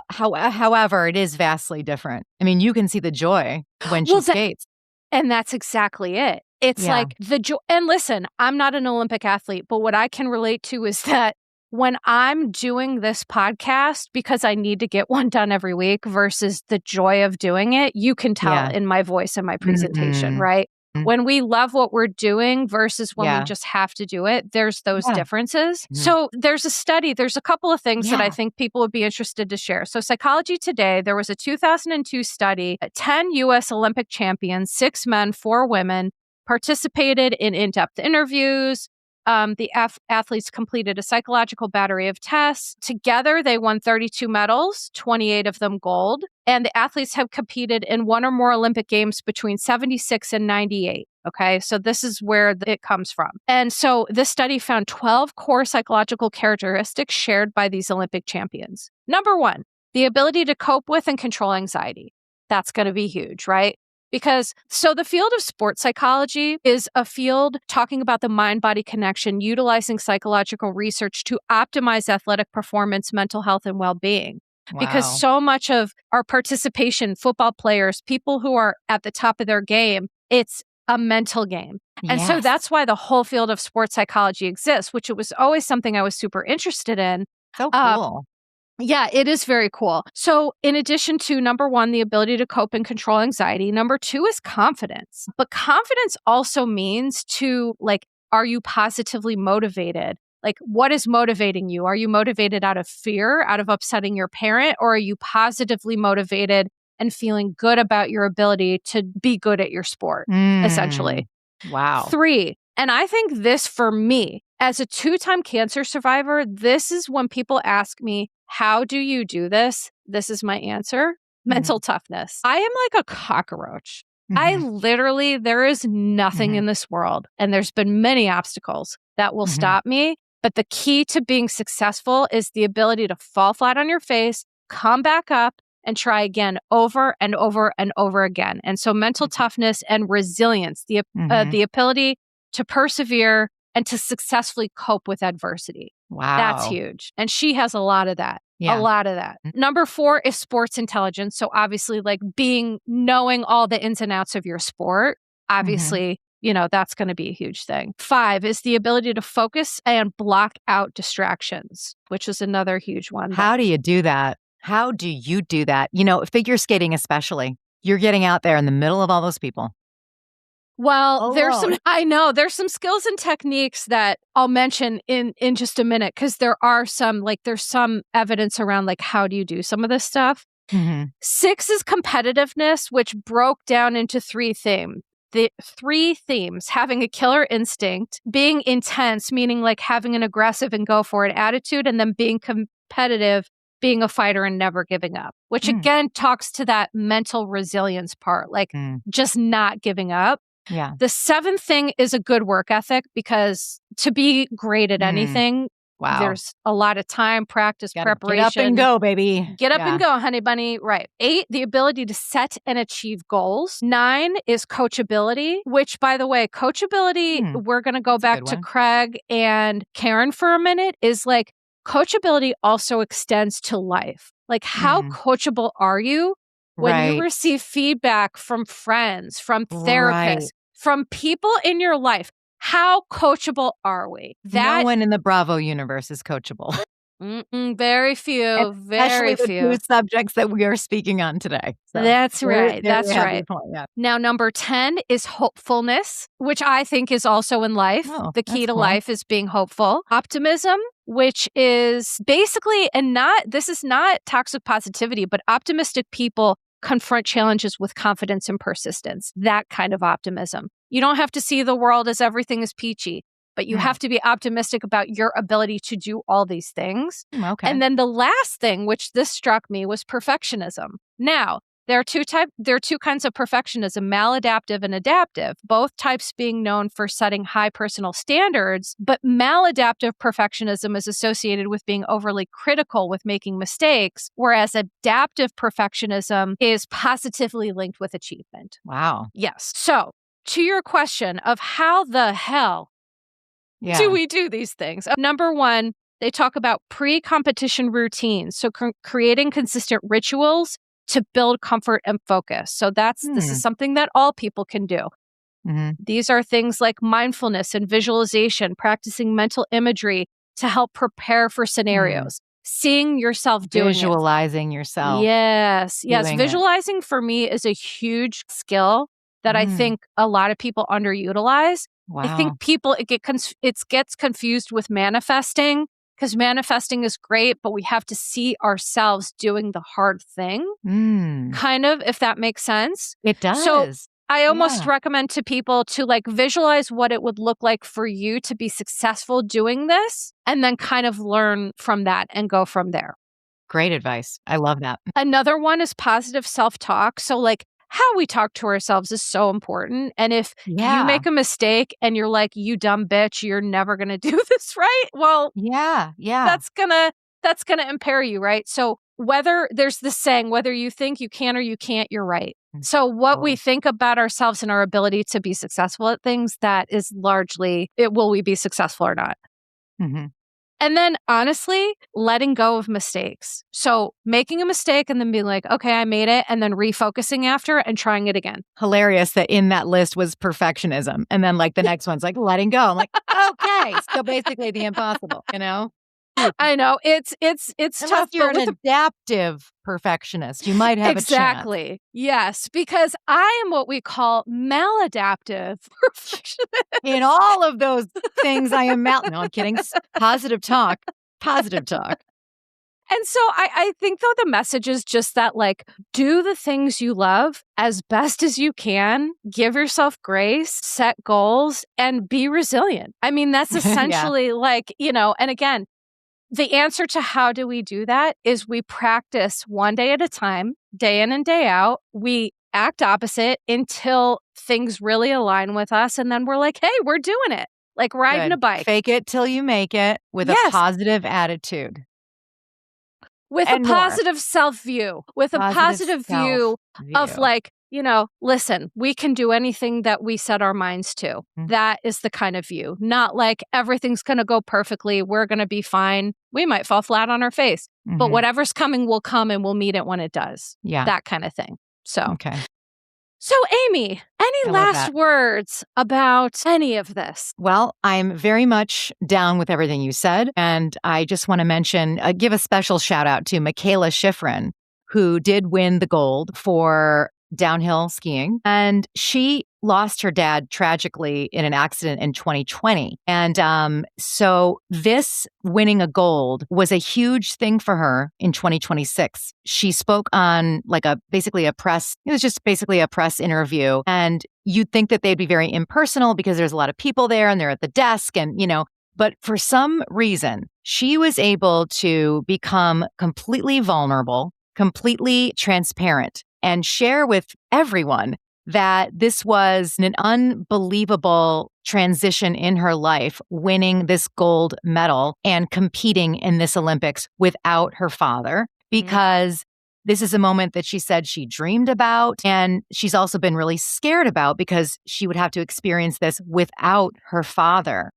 However, it is vastly different. I mean, you can see the joy when she skates. And that's exactly it. It's like the joy. And listen, I'm not an Olympic athlete, but what I can relate to is that when I'm doing this podcast, because I need to get one done every week versus the joy of doing it, you can tell in my voice and my presentation, right? When we love what we're doing versus when we just have to do it, there's those differences. So there's a study, there's a couple of things that I think people would be interested to share. So Psychology Today, there was a 2002 study, 10 U.S. Olympic champions, 6 men, 4 women, participated in in-depth interviews. The athletes completed a psychological battery of tests. Together, they won 32 medals, 28 of them gold. And the athletes have competed in one or more Olympic Games between 76 and 98. Okay, so this is where it comes from. And so this study found 12 core psychological characteristics shared by these Olympic champions. Number 1, the ability to cope with and control anxiety. That's going to be huge, right? Because the field of sports psychology is a field talking about the mind-body connection, utilizing psychological research to optimize athletic performance, mental health, and well-being. Wow. Because so much of our participation, football players, people who are at the top of their game, it's a mental game. And so that's why the whole field of sports psychology exists, which it was always something I was super interested in. So cool. Yeah, it is very cool. So in addition to number 1, the ability to cope and control anxiety, number 2 is confidence. But confidence also means are you positively motivated? Like, what is motivating you? Are you motivated out of fear, out of upsetting your parent, or are you positively motivated and feeling good about your ability to be good at your sport, essentially? Wow. 3, and I think this for me, as a 2-time cancer survivor, this is when people ask me, how do you do this? This is my answer. Mental toughness. I am like a cockroach. I literally, there is nothing in this world, and there's been many obstacles that will stop me. But the key to being successful is the ability to fall flat on your face, come back up, and try again over and over and over again. And so mental toughness and resilience, the ability to persevere and to successfully cope with adversity. Wow. That's huge. And she has a lot of that. Yeah. A lot of that. Number 4 is sports intelligence. So obviously knowing all the ins and outs of your sport, obviously that's going to be a huge thing. 5 is the ability to focus and block out distractions, which is another huge one. How do you do that? How do you do that? Figure skating especially. You're getting out there in the middle of all those people. Well, there's some skills and techniques that I'll mention in just a minute, because there's some evidence around like, how do you do some of this stuff? 6 is competitiveness, which broke down into 3 themes. The 3 themes: having a killer instinct, being intense, meaning like having an aggressive and go for it attitude, and then being competitive, being a fighter and never giving up, which again talks to that mental resilience part, like just not giving up. Yeah. The 7th thing is a good work ethic, because to be great at anything, there's a lot of time, practice, preparation. Get up and go, baby. Get up and go, honey bunny. Right. 8, the ability to set and achieve goals. 9 is coachability, which, by the way, we're going to go back to Craig and Karen for a minute, is like coachability also extends to life. Like, how coachable are you when you receive feedback from friends, from therapists, from people in your life? How coachable are we? No one in the Bravo universe is coachable. Very few. Especially the 2 subjects that we are speaking on today. So that's right. That's right. Point, yeah. Now, number 10 is hopefulness, which I think is also in life. The key to life is being hopeful. Optimism, which is basically, this is not toxic positivity, but optimistic people confront challenges with confidence and persistence. That kind of optimism. You don't have to see the world as everything is peachy, but you have to be optimistic about your ability to do all these things. Okay. And then the last thing, which this struck me, was perfectionism. Now, there are two kinds of perfectionism: maladaptive and adaptive, both types being known for setting high personal standards. But maladaptive perfectionism is associated with being overly critical with making mistakes, whereas adaptive perfectionism is positively linked with achievement. Wow. Yes. So, to your question of how the hell do we do these things? Number 1, they talk about pre-competition routines. So creating consistent rituals to build comfort and focus. So this is something that all people can do. These are things like mindfulness and visualization, practicing mental imagery to help prepare for scenarios, seeing yourself doing Visualizing yourself. Yes. Visualizing for me is a huge skill that I think a lot of people underutilize. Wow. I think people, it gets confused with manifesting, because manifesting is great, but we have to see ourselves doing the hard thing, kind of, if that makes sense. It does. So I almost recommend to people to like visualize what it would look like for you to be successful doing this, and then kind of learn from that and go from there. Great advice. I love that. Another one is positive self-talk. So like, how we talk to ourselves is so important. And if you make a mistake and you're like, you dumb bitch, you're never going to do this right. Well, that's going to impair you, right? So whether there's this saying, whether you think you can or you can't, you're right. So what we think about ourselves and our ability to be successful at things, that is largely will we be successful or not? And then honestly, letting go of mistakes. So making a mistake and then being like, okay, I made it, and then refocusing after and trying it again. Hilarious that in that list was perfectionism. And then like the next one's like letting go. I'm like, okay. So basically the impossible, I know. It's Unless tough. You're an adaptive perfectionist. You might have a chance. Exactly. Yes, because I am what we call maladaptive perfectionist. In all of those things, I am no, I'm kidding. Positive talk. And so I think, though, the message is just that, like, do the things you love as best as you can, give yourself grace, set goals, and be resilient. I mean, that's essentially like, and again, the answer to how do we do that is we practice one day at a time, day in and day out. We act opposite until things really align with us. And then we're like, hey, we're doing it. Like riding a bike. Fake it till you make it with a positive attitude. With a positive self-view. With a positive view of like, listen, we can do anything that we set our minds to. That is the kind of view. Not like everything's going to go perfectly. We're going to be fine. We might fall flat on our face. But whatever's coming will come and we'll meet it when it does. Yeah. That kind of thing. So. Okay. So, Amy, any I love last that. words about any of this? Well, I'm very much down with everything you said. And I just want to mention, give a special shout out to Michaela Schifrin, who did win the gold for downhill skiing. And she lost her dad tragically in an accident in 2020. And so this winning a gold was a huge thing for her in 2026. She spoke on it was just basically a press interview. And you'd think that they'd be very impersonal because there's a lot of people there and they're at the desk but for some reason, she was able to become completely vulnerable, completely transparent, and share with everyone that this was an unbelievable transition in her life, winning this gold medal and competing in this Olympics without her father, because this is a moment that she said she dreamed about. And she's also been really scared about because she would have to experience this without her father.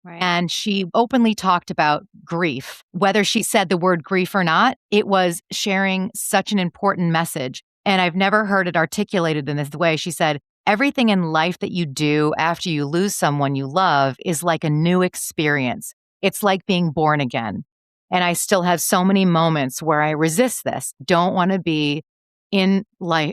Right. And she openly talked about grief. Whether she said the word grief or not, it was sharing such an important message. And I've never heard it articulated in this way. She said, everything in life that you do after you lose someone you love is like a new experience. It's like being born again. And I still have so many moments where I resist this. I don't want to be in life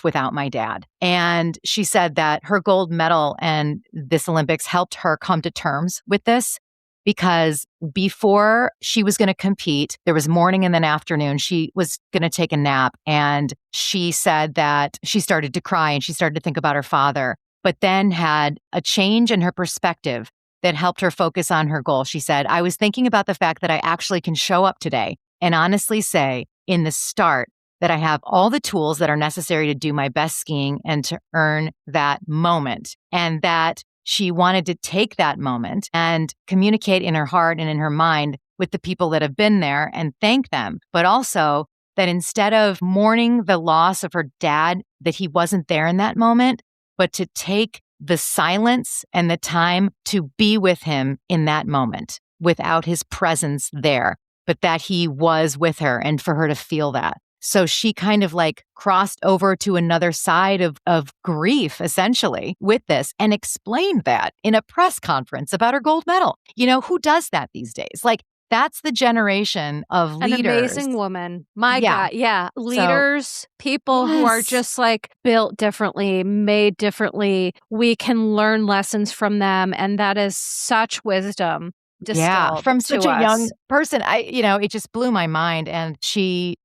without my dad. And she said that her gold medal and this Olympics helped her come to terms with this, because before she was going to compete, there was morning and then afternoon, she was going to take a nap. And she said that she started to cry and she started to think about her father, but then had a change in her perspective that helped her focus on her goal. She said, I was thinking about the fact that I actually can show up today and honestly say in the start that I have all the tools that are necessary to do my best skiing and to earn that moment. And that she wanted to take that moment and communicate in her heart and in her mind with the people that have been there and thank them. But also that instead of mourning the loss of her dad, that he wasn't there in that moment, but to take the silence and the time to be with him in that moment without his presence there, but that he was with her and for her to feel that. So she kind of like crossed over to another side of grief, essentially, with this and explained that in a press conference about her gold medal. Who does that these days? Like, that's the generation of leaders. An amazing woman. My God. Yeah. Leaders, people who are just like built differently, made differently. We can learn lessons from them. And that is such wisdom distilled from such a us. young person. It just blew my mind. And she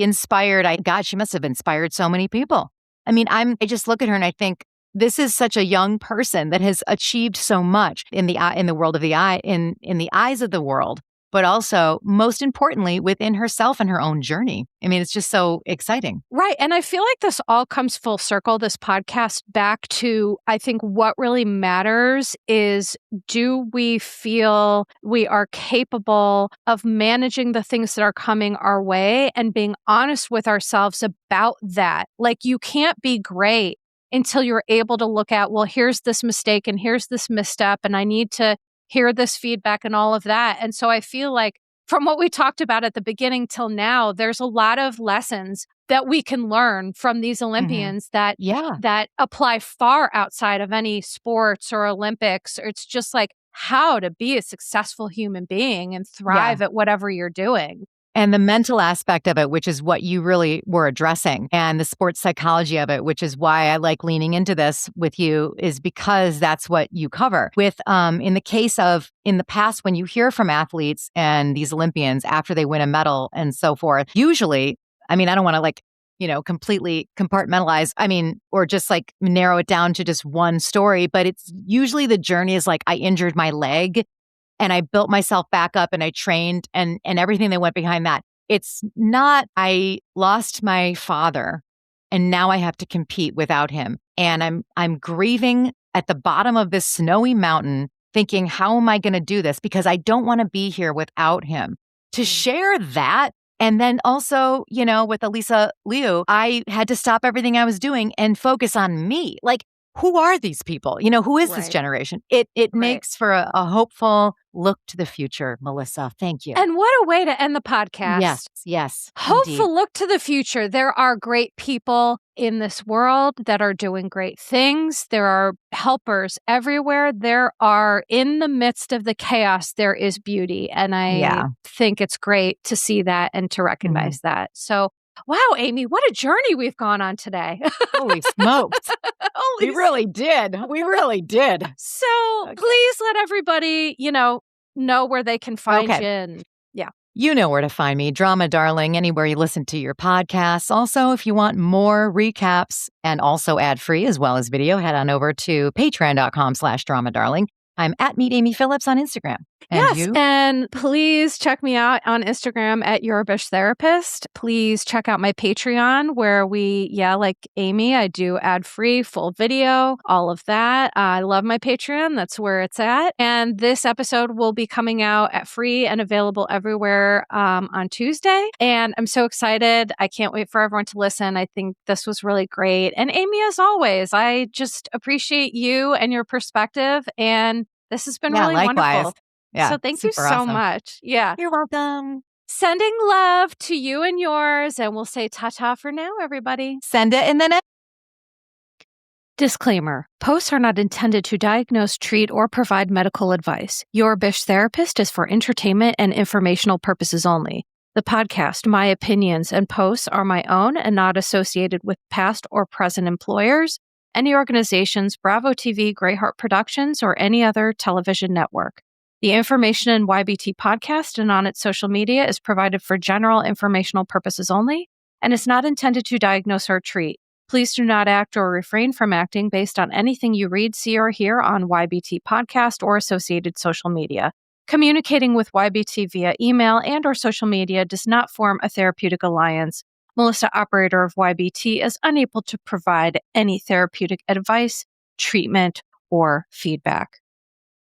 inspired, she must have inspired so many people. I mean, I just look at her and I think, this is such a young person that has achieved so much in the world of the eye, in the eyes of the world, but also, most importantly, within herself and her own journey. I mean, it's just so exciting. Right. And I feel like this all comes full circle, this podcast, back to, I think what really matters is, do we feel we are capable of managing the things that are coming our way and being honest with ourselves about that? Like, you can't be great until you're able to look at, well, here's this mistake and here's this misstep, and I need to hear this feedback and all of that. And so I feel like from what we talked about at the beginning till now, there's a lot of lessons that we can learn from these Olympians that apply far outside of any sports or Olympics. It's just like how to be a successful human being and thrive at whatever you're doing. And the mental aspect of it, which is what you really were addressing, and the sports psychology of it, which is why I like leaning into this with you, is because that's what you cover. With in the case of in the past, when you hear from athletes and these Olympians after they win a medal and so forth, usually, I mean, I don't want to completely compartmentalize, or just like narrow it down to just one story, but it's usually the journey is like, I injured my leg and I built myself back up and I trained and everything that went behind that. It's not, I lost my father and now I have to compete without him. And I'm grieving at the bottom of this snowy mountain thinking, how am I going to do this? Because I don't want to be here without him. To share that. And then also, with Elisa Liu, I had to stop everything I was doing and focus on me. Like, who are these people? Who is this generation? It makes for a hopeful look to the future, Melissa. Thank you. And what a way to end the podcast. Yes. Hopeful Indeed. look to the future. There are great people in this world that are doing great things. There are helpers everywhere. There are, in the midst of the chaos, there is beauty. And I think it's great to see that and to recognize that. So, wow, Amy, what a journey we've gone on today. Holy smokes. We really did. We really did. So please let everybody, know where they can find you. And, you know where to find me, Drama Darling, anywhere you listen to your podcasts. Also, if you want more recaps and also ad-free as well as video, head on over to patreon.com/Drama Darling. I'm at Meet Amy Phillips on Instagram. And you? And please check me out on Instagram at Your Bish Therapist. Please check out my Patreon where we, like Amy, I do ad-free, full video, all of that. I love my Patreon. That's where it's at. And this episode will be coming out at free and available everywhere on Tuesday. And I'm so excited. I can't wait for everyone to listen. I think this was really great. And Amy, as always, I just appreciate you and your perspective. And this has been really wonderful. Yeah, so thank you so much. Yeah. You're welcome. Sending love to you and yours. And we'll say ta-ta for now, everybody. Send it and then Disclaimer. Posts are not intended to diagnose, treat, or provide medical advice. Your Bish Therapist is for entertainment and informational purposes only. The podcast, my opinions, and posts are my own and not associated with past or present employers, any organizations, Bravo TV, Greyheart Productions, or any other television network. The information in YBT podcast and on its social media is provided for general informational purposes only and is not intended to diagnose or treat. Please do not act or refrain from acting based on anything you read, see, or hear on YBT podcast or associated social media. Communicating with YBT via email and or social media does not form a therapeutic alliance. Melissa, operator of YBT, is unable to provide any therapeutic advice, treatment, or feedback.